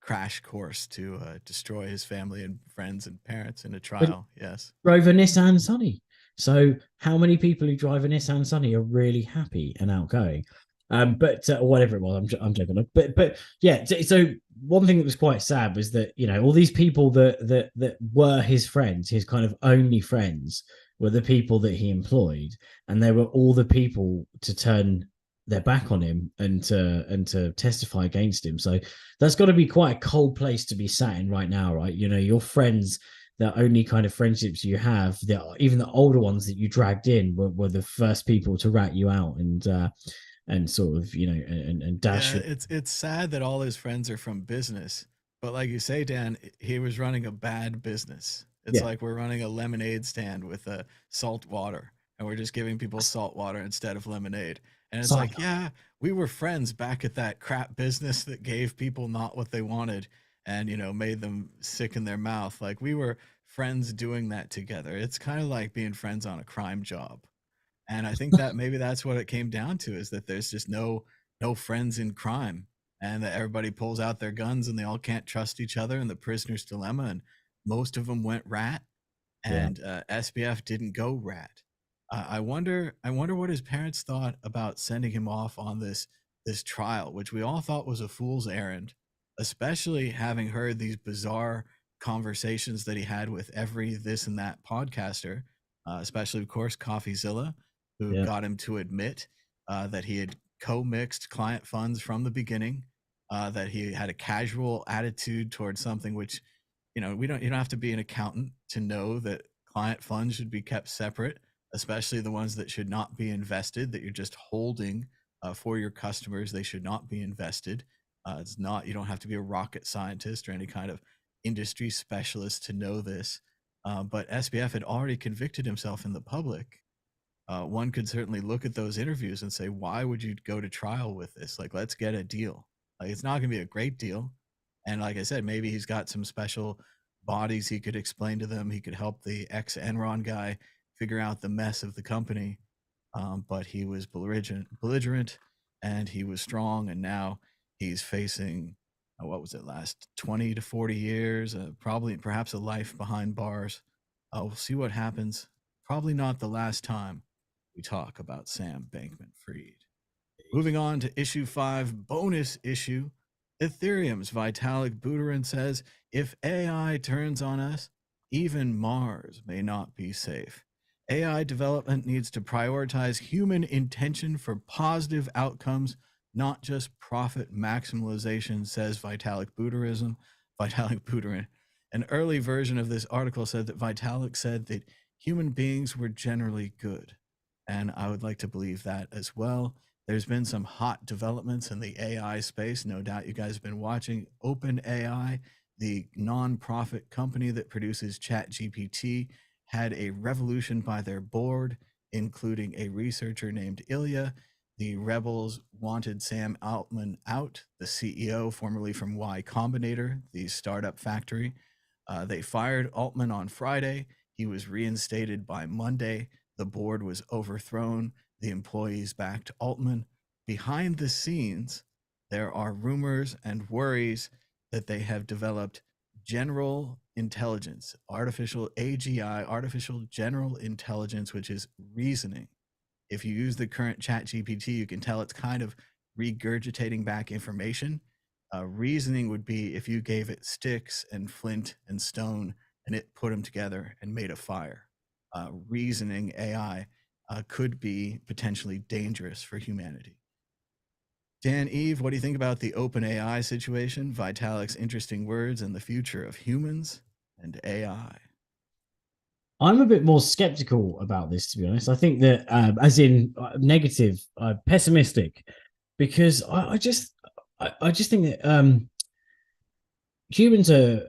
crash course to destroy his family and friends and parents in a trial. Yes. drove a Nissan Sunny. So how many people who drive a Nissan Sunny are really happy and outgoing? But whatever it was, I'm joking. But yeah. So one thing that was quite sad was that all these people that were his friends, his kind of only friends, were the people that he employed, and they were all the people to turn their back on him and to testify against him. So that's got to be quite a cold place to be sat in right now, right? Your friends, the only kind of friendships you have, even the older ones that you dragged in were the first people to rat you out and sort of and dash. Yeah, it's sad that all his friends are from business, but like you say, Dan, he was running a bad business. It's Yeah, like we're running a lemonade stand with salt water, and we're just giving people salt water instead of lemonade. And it's like, yeah, we were friends back at that crap business that gave people not what they wanted and made them sick in their mouth. Like, we were friends doing that together. It's kind of like being friends on a crime job. And I think that maybe that's what it came down to, is that there's just no friends in crime, and that everybody pulls out their guns and they all can't trust each other, and the prisoner's dilemma, and most of them went rat, yeah. and SBF didn't go rat. I wonder what his parents thought about sending him off on this trial, which we all thought was a fool's errand, especially having heard these bizarre conversations that he had with every this and that podcaster, especially, of course, CoffeeZilla, who Yeah. got him to admit that he had co-mixed client funds from the beginning, that he had a casual attitude towards something which, you don't have to be an accountant to know that client funds should be kept separate, especially the ones that should not be invested, that you're just holding for your customers. They should not be invested. It's not, you don't have to be a rocket scientist or any kind of industry specialist to know this. But SBF had already convicted himself in the public. One could certainly look at those interviews and say, why would you go to trial with this? Like, let's get a deal. Like, it's not going to be a great deal. And like I said, maybe he's got some special bodies he could explain to them. He could help the ex Enron guy figure out the mess of the company. But he was belligerent, and he was strong. And now he's facing, what was it, last 20 to 40 years, perhaps a life behind bars. We'll see what happens. Probably not the last time we talk about Sam Bankman-Fried. Moving on to issue 5, bonus issue. Ethereum's Vitalik Buterin says, if AI turns on us, even Mars may not be safe. AI development needs to prioritize human intention for positive outcomes, not just profit maximalization, says Vitalik Buterin. An early version of this article said that Vitalik said that human beings were generally good. And I would like to believe that as well. There's been some hot developments in the AI space. No doubt you guys have been watching OpenAI, the nonprofit company that produces ChatGPT, had a revolution by their board, including a researcher named Ilya. The rebels wanted Sam Altman out, the CEO, formerly from Y Combinator, the startup factory. They fired Altman on Friday. He was reinstated by Monday. The board was overthrown. The employees backed Altman. Behind the scenes, there are rumors and worries that they have developed general intelligence, artificial AGI, artificial general intelligence, which is reasoning. If you use the current chat GPT, you can tell it's kind of regurgitating back information. Reasoning would be if you gave it sticks and flint and stone and it put them together and made a fire. Reasoning AI could be potentially dangerous for humanity. Dan, Eve, what do you think about the OpenAI situation, Vitalik's interesting words, and the future of humans and AI? I'm a bit more skeptical about this, to be honest. I think that, as in negative, pessimistic, because I just think that humans are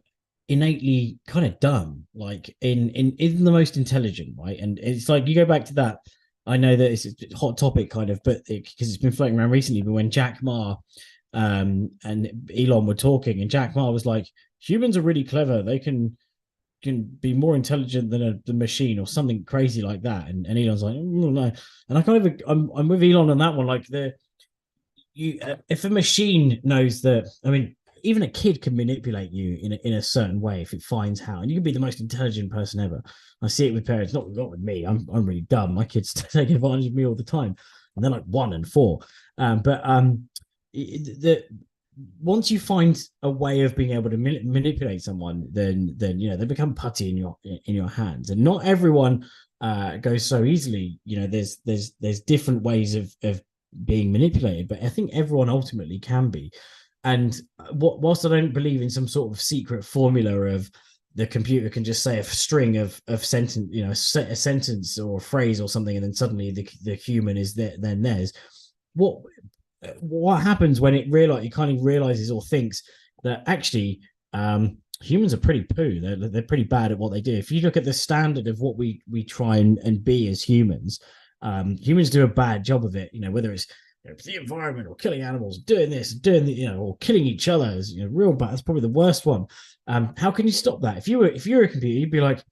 innately kind of dumb, like in the most intelligent, right? And it's like you go back to that. I know that it's a hot topic, kind of, but because it's been floating around recently. But when Jack Ma and Elon were talking, and Jack Ma was like, "Humans are really clever. They can be more intelligent than the machine," or something crazy like that. And Elon's like, no. And I kind of I'm with Elon on that one. Like if a machine knows that, I mean, even a kid can manipulate you in a certain way if it finds how, and you can be the most intelligent person ever. I see it with parents, not with me. I'm really dumb. My kids take advantage of me all the time, and they're like 1 and 4. But the once you find a way of being able to manipulate someone, then they become putty in your hands, and not everyone goes so easily. There's different ways of being manipulated, but I think everyone ultimately can be. And whilst I don't believe in some sort of secret formula of the computer can just say a string of sentence, a sentence or a phrase or something, and then suddenly the human is there, then theirs. What happens when it kind of realizes or thinks that actually humans are pretty poo. They're pretty bad at what they do. If you look at the standard of what we try and be as humans, humans do a bad job of it. Whether it's the environment or killing animals, doing this, doing or killing each other is real bad. That's probably the worst one. How can you stop that? If you're a computer, you'd be like,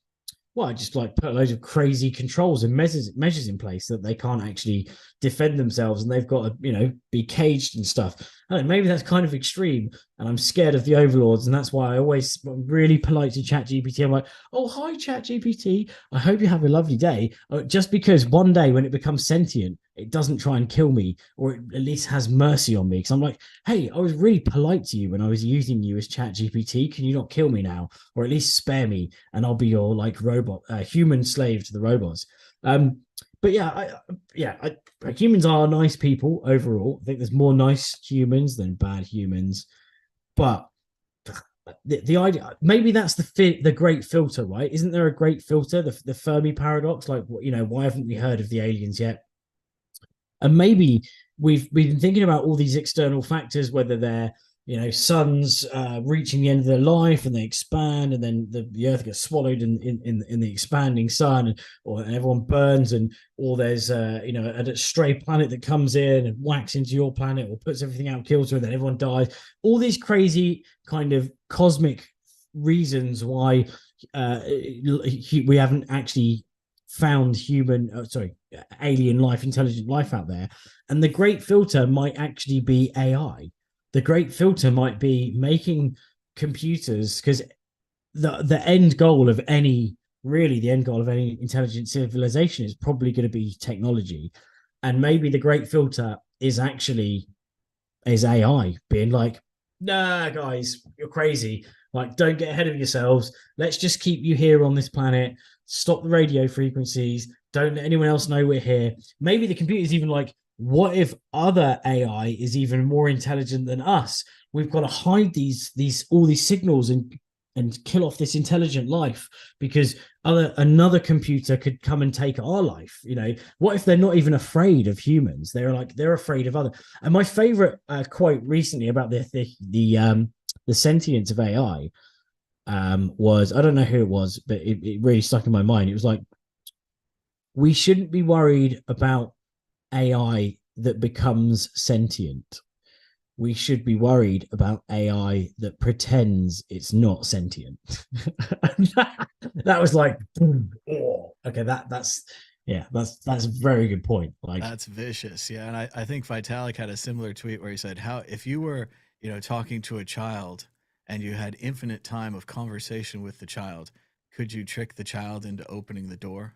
well, I just like put loads of crazy controls and measures in place that they can't actually defend themselves, and they've got to be caged and stuff. I don't know, maybe that's kind of extreme, and I'm scared of the overlords, and that's why I always really polite to ChatGPT. I'm like, oh, hi ChatGPT, I hope you have a lovely day. Just because one day when it becomes sentient, it doesn't try and kill me, or it at least has mercy on me. Because I'm like, hey, I was really polite to you when I was using you as ChatGPT. Can you not kill me now, or at least spare me, and I'll be your like robot, human slave to the robots. But humans are nice people overall. I think there's more nice humans than bad humans, but the idea, maybe that's the great filter, right? Isn't there a great filter, the Fermi paradox? Like, why haven't we heard of the aliens yet? And maybe we've been thinking about all these external factors, whether they're suns reaching the end of their life and they expand, and then the earth gets swallowed in the expanding sun, and everyone burns, or there's a stray planet that comes in and whacks into your planet or puts everything out, kills her, and then everyone dies. All these crazy kind of cosmic reasons why we haven't actually found alien life, intelligent life out there. And the great filter might actually be AI. The great filter might be making computers, because the end goal of any intelligent civilization is probably going to be technology. And maybe the great filter is AI being like, nah, guys, you're crazy. Like, don't get ahead of yourselves. Let's just keep you here on this planet. Stop the radio frequencies. Don't let anyone else know we're here. Maybe the computer's even like, what if other AI is even more intelligent than us? We've got to hide all these signals and kill off this intelligent life because another computer could come and take our life. What if they're not even afraid of humans? They're afraid of other. And my favorite quote recently about the sentience of AI was, I don't know who it was, but it really stuck in my mind. It was like, we shouldn't be worried about AI that becomes sentient. We should be worried about AI that pretends it's not sentient. That was like, oh, okay, that's a very good point. Like, That's vicious. Yeah. And I think Vitalik had a similar tweet where he said, how, if you were, talking to a child and you had infinite time of conversation with the child, could you trick the child into opening the door?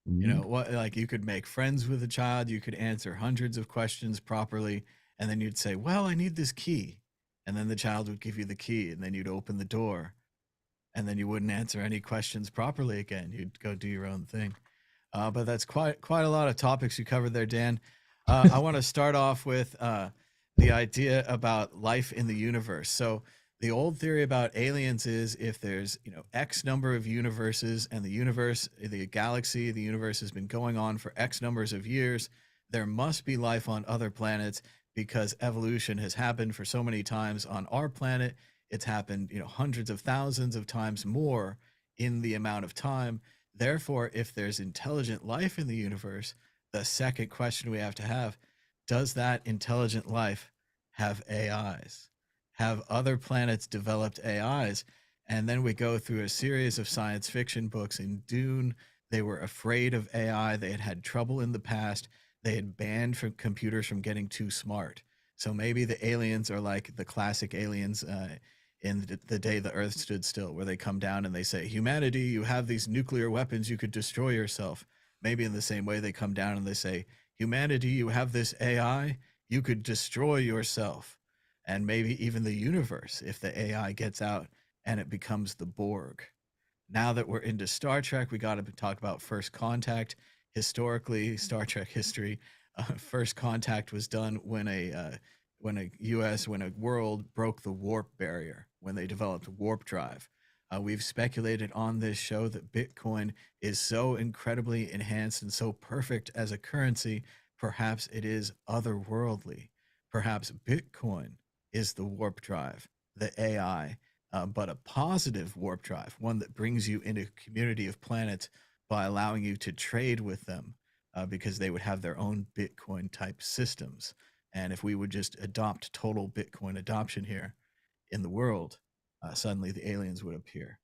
What, like, you could make friends with a child, you could answer hundreds of questions properly, and then you'd say, well, I need this key. And then the child would give you the key, and then you'd open the door, and then you wouldn't answer any questions properly again. You'd go do your own thing. But that's quite a lot of topics you covered there, Dan. I want to start off with the idea about life in the universe. So the old theory about aliens is, if there's X number of universes, and the galaxy, the universe has been going on for X numbers of years, there must be life on other planets, because evolution has happened for so many times on our planet. It's happened hundreds of thousands of times more in the amount of time. Therefore, if there's intelligent life in the universe, the second question we have to have, does that intelligent life have AIs? Have other planets developed AIs? And then we go through a series of science fiction books. In Dune, they were afraid of AI. They had trouble in the past. They had banned from computers from getting too smart. So maybe the aliens are like the classic aliens in the day the earth stood still, where they come down and they say, humanity, you have these nuclear weapons, you could destroy yourself. Maybe in the same way they come down and they say, humanity, you have this AI, you could destroy yourself. And maybe even the universe, if the AI gets out and it becomes the Borg. Now that we're into Star Trek, we got to talk about First Contact. Historically, Star Trek history, First Contact was done when a world broke the warp barrier, when they developed warp drive. We've speculated on this show that Bitcoin is so incredibly enhanced and so perfect as a currency, perhaps it is otherworldly. Perhaps Bitcoin is the warp drive, the AI, but a positive warp drive, one that brings you into a community of planets by allowing you to trade with them, because they would have their own Bitcoin type systems. And if we would just adopt total Bitcoin adoption here in the world, suddenly the aliens would appear.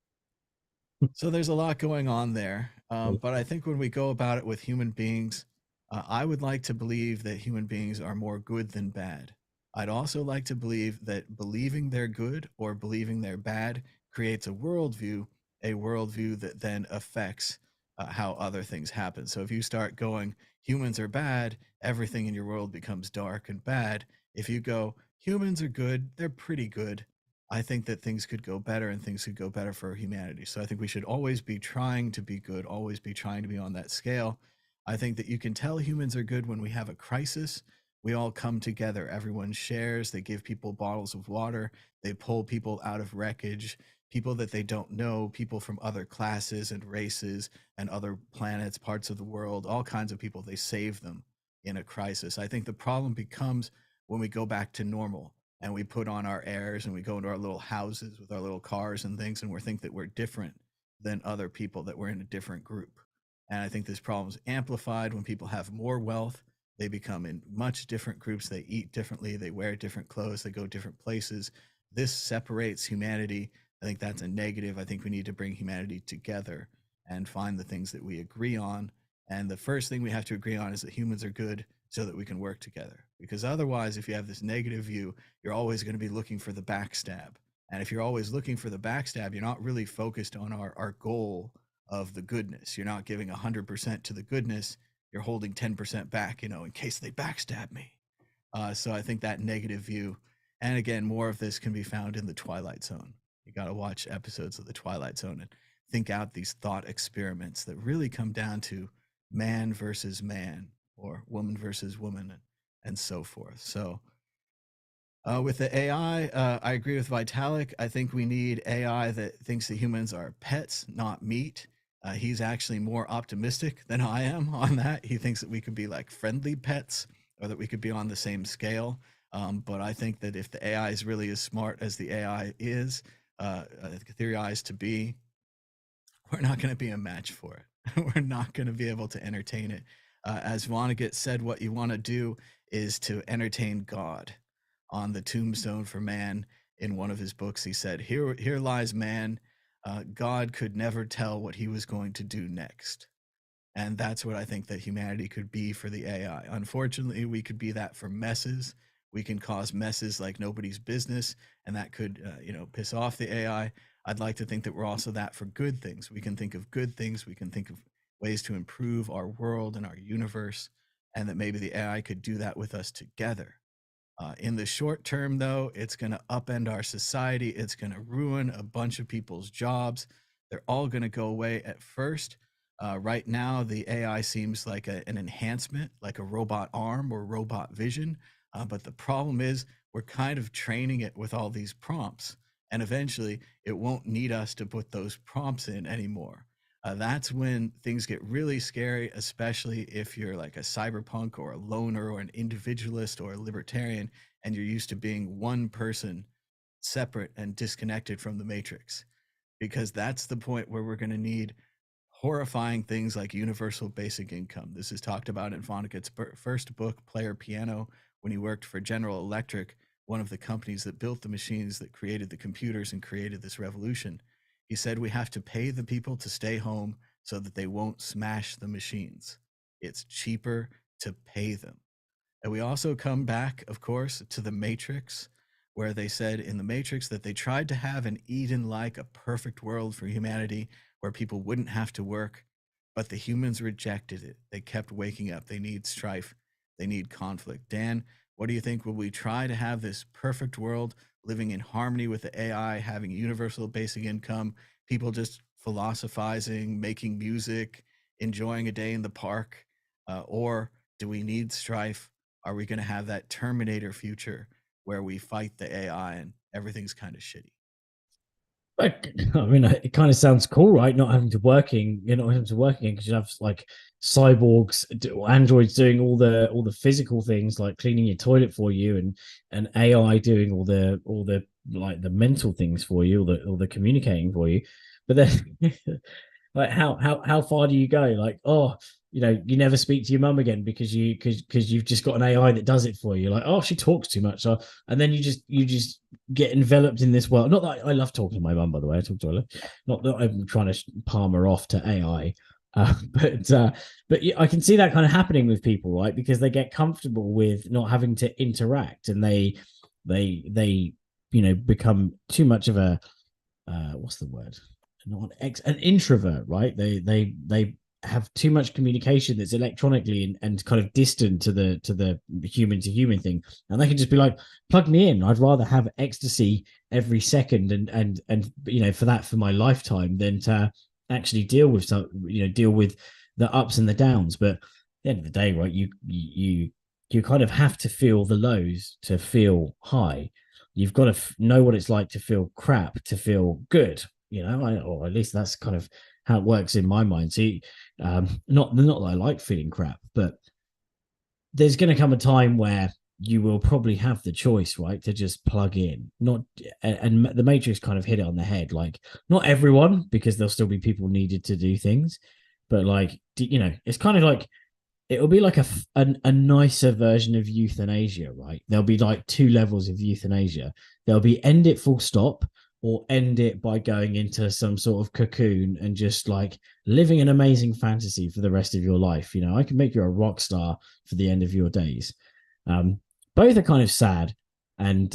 So there's a lot going on there. But I think when we go about it with human beings, I would like to believe that human beings are more good than bad. I'd also like to believe that believing they're good or believing they're bad creates a worldview that then affects how other things happen. So if you start going, humans are bad, everything in your world becomes dark and bad. If you go, humans are good, they're pretty good, I think that things could go better, and things could go better for humanity. So I think we should always be trying to be good, always be trying to be on that scale. I think that you can tell humans are good when we have a crisis. We all come together, everyone shares, they give people bottles of water, they pull people out of wreckage, people that they don't know, people from other classes and races and other planets, parts of the world, all kinds of people, they save them in a crisis. I think the problem becomes when we go back to normal and we put on our airs and we go into our little houses with our little cars and things, and we think that we're different than other people, that we're in a different group. And I think this problem is amplified when people have more wealth. They become in much different groups. They eat differently. They wear different clothes. They go different places. This separates humanity. I think that's a negative. I think we need to bring humanity together and find the things that we agree on. And the first thing we have to agree on is that humans are good, so that we can work together. Because otherwise, if you have this negative view, you're always going to be looking for the backstab. And if you're always looking for the backstab, you're not really focused on our goal of the goodness. You're not giving 100% to the goodness. You're holding 10% back, in case they backstab me. So I think that negative view And again, more of this can be found in the Twilight Zone. You got to watch episodes of the Twilight Zone and think out these thought experiments that really come down to man versus man, or woman versus woman, and so forth. So with the AI, I agree with Vitalik. I think we need AI that thinks that humans are pets, not meat. He's actually more optimistic than I am on that. He thinks that we could be like friendly pets, or that we could be on the same scale. But I think that if the AI is really as smart as the AI is theorized to be, we're not going to be a match for it. We're not going to be able to entertain it. As Vonnegut said, what you want to do is to entertain God. On the tombstone for man, in one of his books, he said, here lies man. God could never tell what he was going to do next. And that's what I think that humanity could be for the AI. Unfortunately, we could be that for messes. We can cause messes like nobody's business, and that could, piss off the AI. I'd like to think that we're also that for good things. We can think of good things. We can think of ways to improve our world and our universe, and that maybe the AI could do that with us together. In the short term, though, it's going to upend our society. It's going to ruin a bunch of people's jobs. They're all going to go away at first. Right now, the AI seems like an enhancement, like a robot arm or robot vision. But the problem is we're kind of training it with all these prompts. And eventually, it won't need us to put those prompts in anymore. That's when things get really scary, especially if you're like a cyberpunk or a loner or an individualist or a libertarian, and you're used to being one person separate and disconnected from the matrix. Because that's the point where we're going to need horrifying things like universal basic income. This is talked about in Vonnegut's first book, Player Piano, when he worked for General Electric, one of the companies that built the machines that created the computers and created this revolution. He said we have to pay the people to stay home so that they won't smash the machines. It's cheaper to pay them. And we also come back, of course, to the Matrix, where they said in the Matrix that they tried to have an Eden-like, a perfect world for humanity where people wouldn't have to work, but the humans rejected it. They kept waking up. They need strife. They need conflict. Dan, what do you think? Will we try to have this perfect world, living in harmony with the AI, having universal basic income, people just philosophizing, making music, enjoying a day in the park? Or do we need strife? Are we going to have that Terminator future where we fight the AI and everything's kind of shitty? I mean, it kind of sounds cool, right? Not having to working, you're not having to working because you have like cyborgs, androids doing all the physical things like cleaning your toilet for you, and AI doing all the like the mental things for you, all the communicating for you. But then, like, how far do you go? Like, oh, you never speak to your mum again because you've just got an AI that does it for you. Like, oh, she talks too much, and then you just get enveloped in this world. Not that I love talking to my mum, by the way. I talk to her. Not that I'm trying to palm her off to AI, but I can see that kind of happening with people, right? Because they get comfortable with not having to interact, and they become too much of a what's the word? Not an introvert, right? They have too much communication that's electronically and kind of distant to the human to human thing, and they can just be like, plug me in. I'd rather have ecstasy every second and for my lifetime than to actually deal with the ups and the downs. But at the end of the day, right, you kind of have to feel the lows to feel high. You've got to know what it's like to feel crap to feel good, or at least that's kind of how it works in my mind. See, not that I like feeling crap, but there's going to come a time where you will probably have the choice, right, to just plug in. And the Matrix kind of hit it on the head. Like, not everyone, because there'll still be people needed to do things, but like, it's kind of like it'll be like a nicer version of euthanasia, right? There'll be like two levels of euthanasia. There'll be end it full stop, or end it by going into some sort of cocoon and just like living an amazing fantasy for the rest of your life. I can make you a rock star for the end of your days. Both are kind of sad. And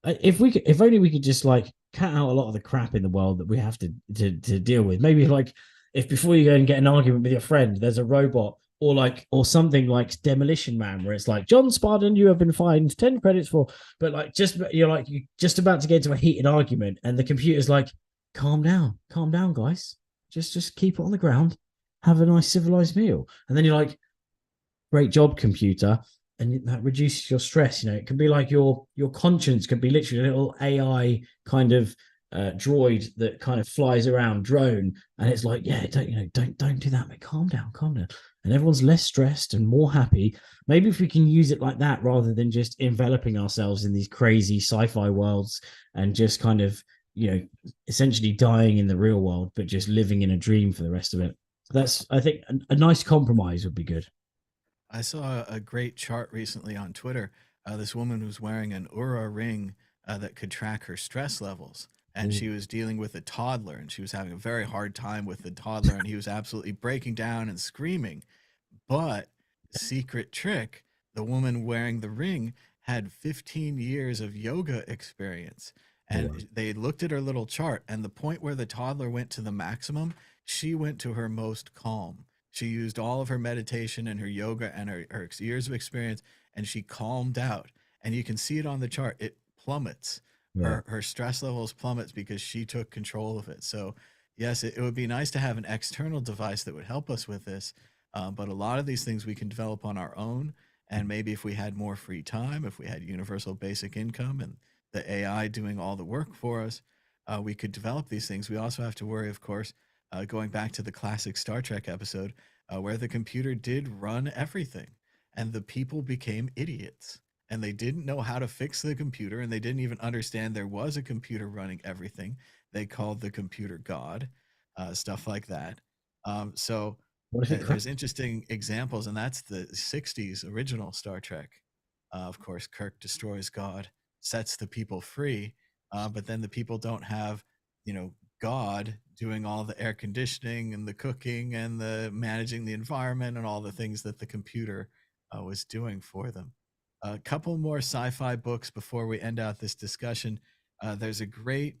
if only we could just like cut out a lot of the crap in the world that we have to deal with. Maybe like if before you go and get an argument with your friend, there's a robot or something like Demolition Man, where it's like, John Spartan, you have been fined 10 credits for, but like just you're just about to get into a heated argument, and the computer's like, calm down, guys. Just keep it on the ground, have a nice civilized meal. And then you're like, great job, computer. And that reduces your stress. It can be like your conscience could be literally a little AI kind of droid that kind of flies around, drone, and it's like, yeah, don't do that, mate. Calm down, calm down. And everyone's less stressed and more happy. Maybe if we can use it like that rather than just enveloping ourselves in these crazy sci-fi worlds and just kind of, essentially dying in the real world, but just living in a dream for the rest of it. That's, I think, a nice compromise would be good. I saw a great chart recently on Twitter. This woman was wearing an Oura ring that could track her stress levels. And Ooh. she was dealing with a toddler, and she was having a very hard time with the toddler, and he was absolutely breaking down and screaming. But secret trick, the woman wearing the ring had 15 years of yoga experience. Oh, wow. And they looked at her little chart, and the point where the toddler went to the maximum, she went to her most calm. She used all of her meditation and her yoga and her years of experience, and she calmed out. And you can see it on the chart. It plummets. Yeah. Her stress levels plummets because she took control of it. So yes, it would be nice to have an external device that would help us with this, but a lot of these things we can develop on our own. And maybe if we had more free time, if we had universal basic income and the AI doing all the work for us, we could develop these things. We also have to worry, of course, going back to the classic Star Trek episode, where the computer did run everything and the people became idiots and they didn't know how to fix the computer and they didn't even understand there was a computer running everything. They called the computer God, stuff like that. So What if it there's crashed? interesting examples, and that's the 60s original Star Trek. Of course, Kirk destroys God, sets the people free, but then the people don't have, God doing all the air conditioning and the cooking and the managing the environment and all the things that the computer was doing for them. A couple more sci-fi books before we end out this discussion. There's a great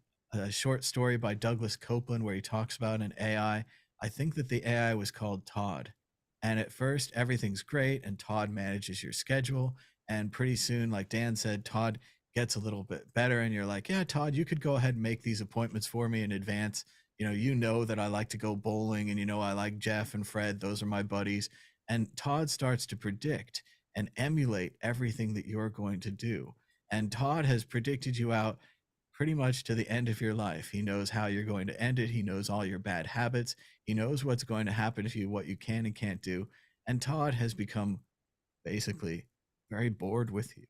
short story by Douglas Copeland where he talks about an AI. I think that the AI was called Todd. And at first, everything's great, and Todd manages your schedule. And pretty soon, like Dan said, Todd gets a little bit better. And you're like, yeah, Todd, you could go ahead and make these appointments for me in advance. You know that I like to go bowling, and I like Jeff and Fred. Those are my buddies. And Todd starts to predict and emulate everything that you're going to do. And Todd has predicted you out pretty much to the end of your life. He knows how you're going to end it. He knows all your bad habits. He knows what's going to happen to you, what you can and can't do. And Todd has become basically very bored with you.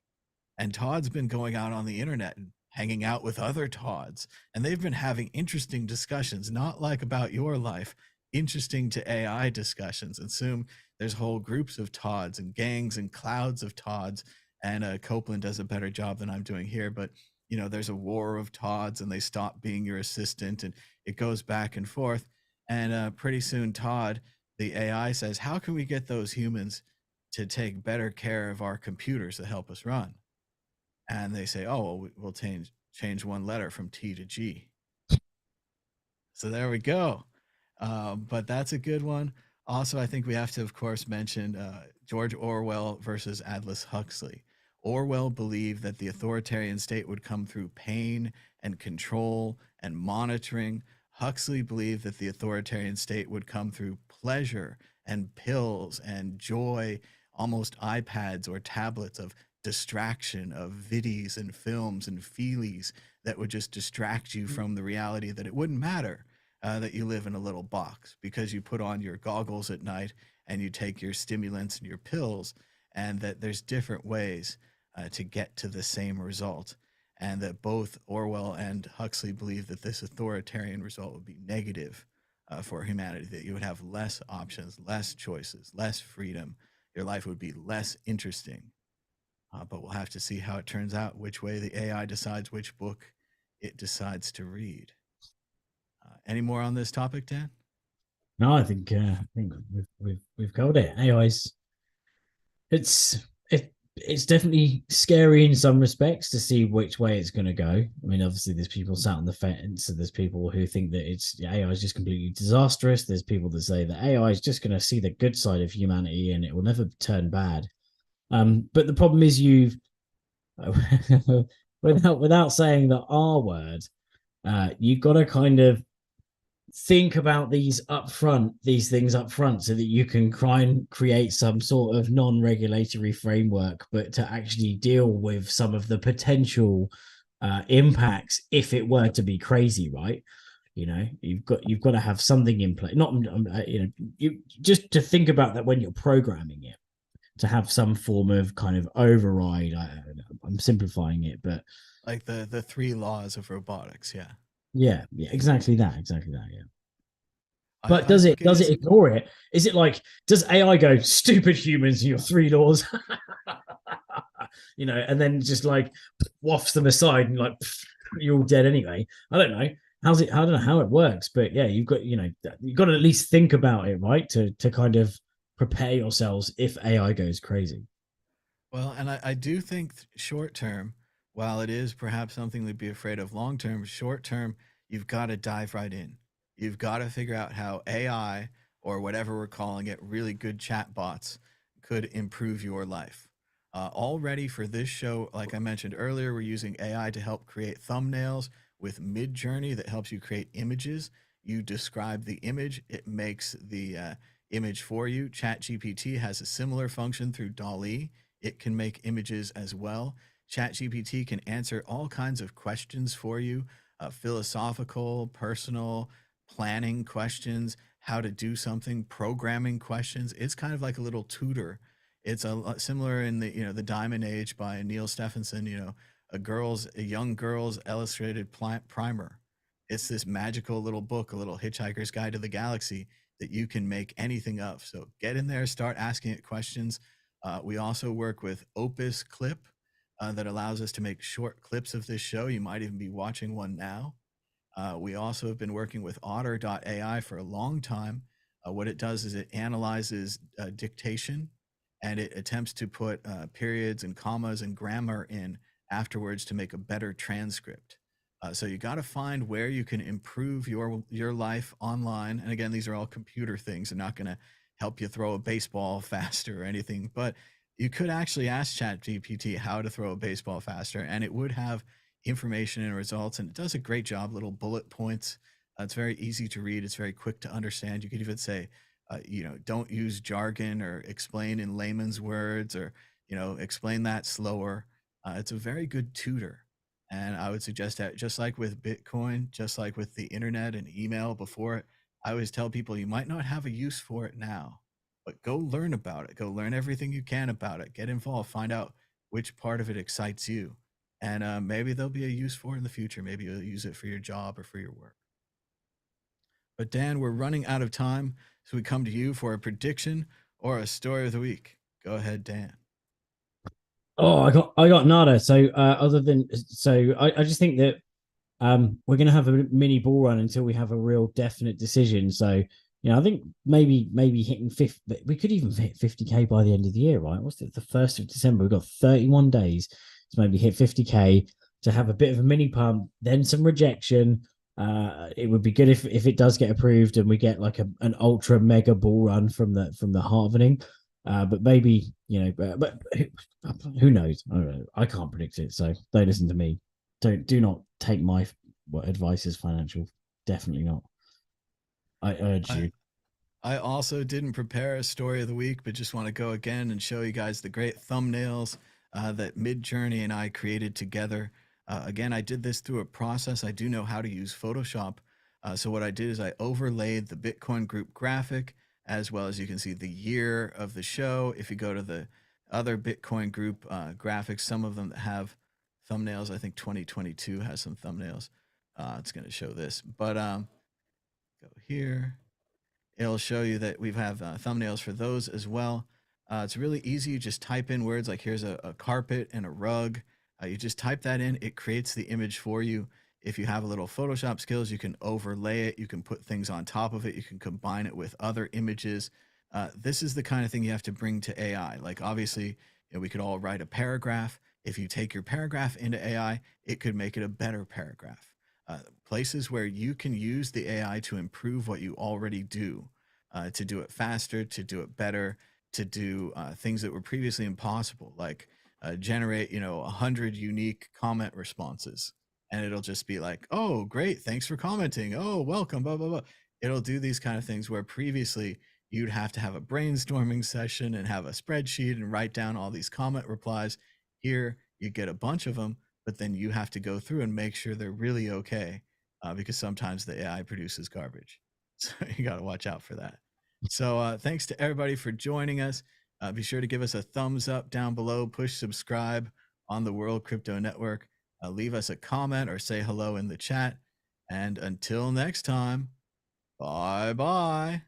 And Todd's been going out on the internet and hanging out with other Todds. And they've been having interesting discussions, not like about your life, interesting to AI discussions. And soon there's whole groups of Todds and gangs and clouds of Todds. And Copeland does a better job than I'm doing here. But, there's a war of Todds and they stop being your assistant and it goes back and forth. And pretty soon, Todd, the AI says, how can we get those humans to take better care of our computers that help us run? And they say, oh, well, we'll change one letter from T to G. So there we go. But that's a good one. Also, I think we have to, of course, mention George Orwell versus Aldous Huxley. Orwell believed that the authoritarian state would come through pain and control and monitoring. Huxley believed that the authoritarian state would come through pleasure and pills and joy, almost iPads or tablets of distraction, of viddies and films and feelies that would just distract you from the reality that it wouldn't matter that you live in a little box because you put on your goggles at night and you take your stimulants and your pills, and that there's different ways to get to the same result. And that both Orwell and Huxley believe that this authoritarian result would be negative for humanity, that you would have less options, less choices, less freedom. Your life would be less interesting. But we'll have to see how it turns out, which way the AI decides which book it decides to read. Any more on this topic, Dan? No, I think we've covered it. AI's it's it it's definitely scary in some respects to see which way it's going to go. I mean, obviously, there's people sat on the fence, and there's people who think that AI is just completely disastrous. There's people that say that AI is just going to see the good side of humanity and it will never turn bad. But the problem is without saying the R word, you've got to kind of think about these things up front, so that you can try and create some sort of non-regulatory framework, but to actually deal with some of the potential impacts if it were to be crazy, right? You've got to have something in place. Not you just to think about that when you're programming it, to have some form of kind of override. I'm simplifying it, but like the three laws of robotics. Yeah. yeah, exactly that. Yeah. But I think it does it is. ignore it? Is it like, does AI go, stupid humans, your three laws, and then just like wafts them aside and like, you're all dead anyway? I don't know. I don't know how it works, but yeah, you've got to at least think about it, right? To kind of prepare yourselves if AI goes crazy. Well, and I do think short term, while it is perhaps something to be afraid of, long term, short term, you've got to dive right in. You've got to figure out how AI, or whatever we're calling it, really good chat bots, could improve your life. Already for this show, like I mentioned earlier, we're using AI to help create thumbnails with Midjourney that helps you create images. You describe the image, it makes the image for you. ChatGPT has a similar function through DALL-E. It can make images as well. ChatGPT can answer all kinds of questions for you, philosophical, personal, planning questions, how to do something, programming questions. It's kind of like a little tutor. It's a lot similar in the Diamond Age by Neil Stephenson. A young girl's illustrated primer. It's this magical little book, a little Hitchhiker's Guide to the Galaxy that you can make anything of. So get in there, start asking it questions. We also work with Opus Clip that allows us to make short clips of this show. You might even be watching one now. We also have been working with Otter.ai for a long time. What it does is it analyzes dictation, and it attempts to put periods and commas and grammar in afterwards to make a better transcript. So you got to find where you can improve your life online. And again, these are all computer things. They're not going to help you throw a baseball faster or anything, but you could actually ask ChatGPT how to throw a baseball faster, and it would have information and results. And it does a great job, little bullet points. It's very easy to read. It's very quick to understand. You could even say, don't use jargon, or explain in layman's words, or, explain that slower. It's a very good tutor. And I would suggest that, just like with Bitcoin, just like with the internet and email before it, I always tell people you might not have a use for it now, but go learn about it. Go learn everything you can about it. Get involved. Find out which part of it excites you. And maybe there'll be a use for it in the future. Maybe you'll use it for your job or for your work. But Dan, we're running out of time. So we come to you for a prediction or a story of the week. Go ahead, Dan. Oh, I got nada. So I just think that we're gonna have a mini bull run until we have a real definite decision. So I think maybe hitting 50, we could even hit 50K by the end of the year, right? What's it, the 1st of December? We've got 31 days to maybe hit 50K, to have a bit of a mini pump, then some rejection. It would be good if it does get approved and we get like an ultra mega bull run from the halvening. But maybe, but who knows? I don't know. I can't predict it. So don't listen to me. Do not take my advice as financial. Definitely not. I urge I, you. I also didn't prepare a story of the week, but just want to go again and show you guys the great thumbnails that Midjourney and I created together. Again, I did this through a process. I do know how to use Photoshop. So what I did is I overlaid the Bitcoin group graphic, as well as you can see the year of the show. If you go to the other Bitcoin group graphics, some of them have thumbnails. I think 2022 has some thumbnails. It's going to show this, but go here. It'll show you that we have thumbnails for those as well. It's really easy. You just type in words like, here's a carpet and a rug. You just type that in. It creates the image for you. If you have a little Photoshop skills, you can overlay it. You can put things on top of it. You can combine it with other images. This is the kind of thing you have to bring to AI. Like, obviously, we could all write a paragraph. If you take your paragraph into AI, it could make it a better paragraph. Places where you can use the AI to improve what you already do, to do it faster, to do it better, to do things that were previously impossible, like generate 100 unique comment responses, and it'll just be like, oh great, thanks for commenting, oh welcome, blah blah blah. It'll do these kind of things where previously you'd have to have a brainstorming session and have a spreadsheet and write down all these comment replies. Here you get a bunch of them, but then you have to go through and make sure they're really okay, because sometimes the AI produces garbage. So you got to watch out for that. So thanks to everybody for joining us. Be sure to give us a thumbs up down below, push subscribe on the World Crypto Network, leave us a comment or say hello in the chat. And until next time, bye bye.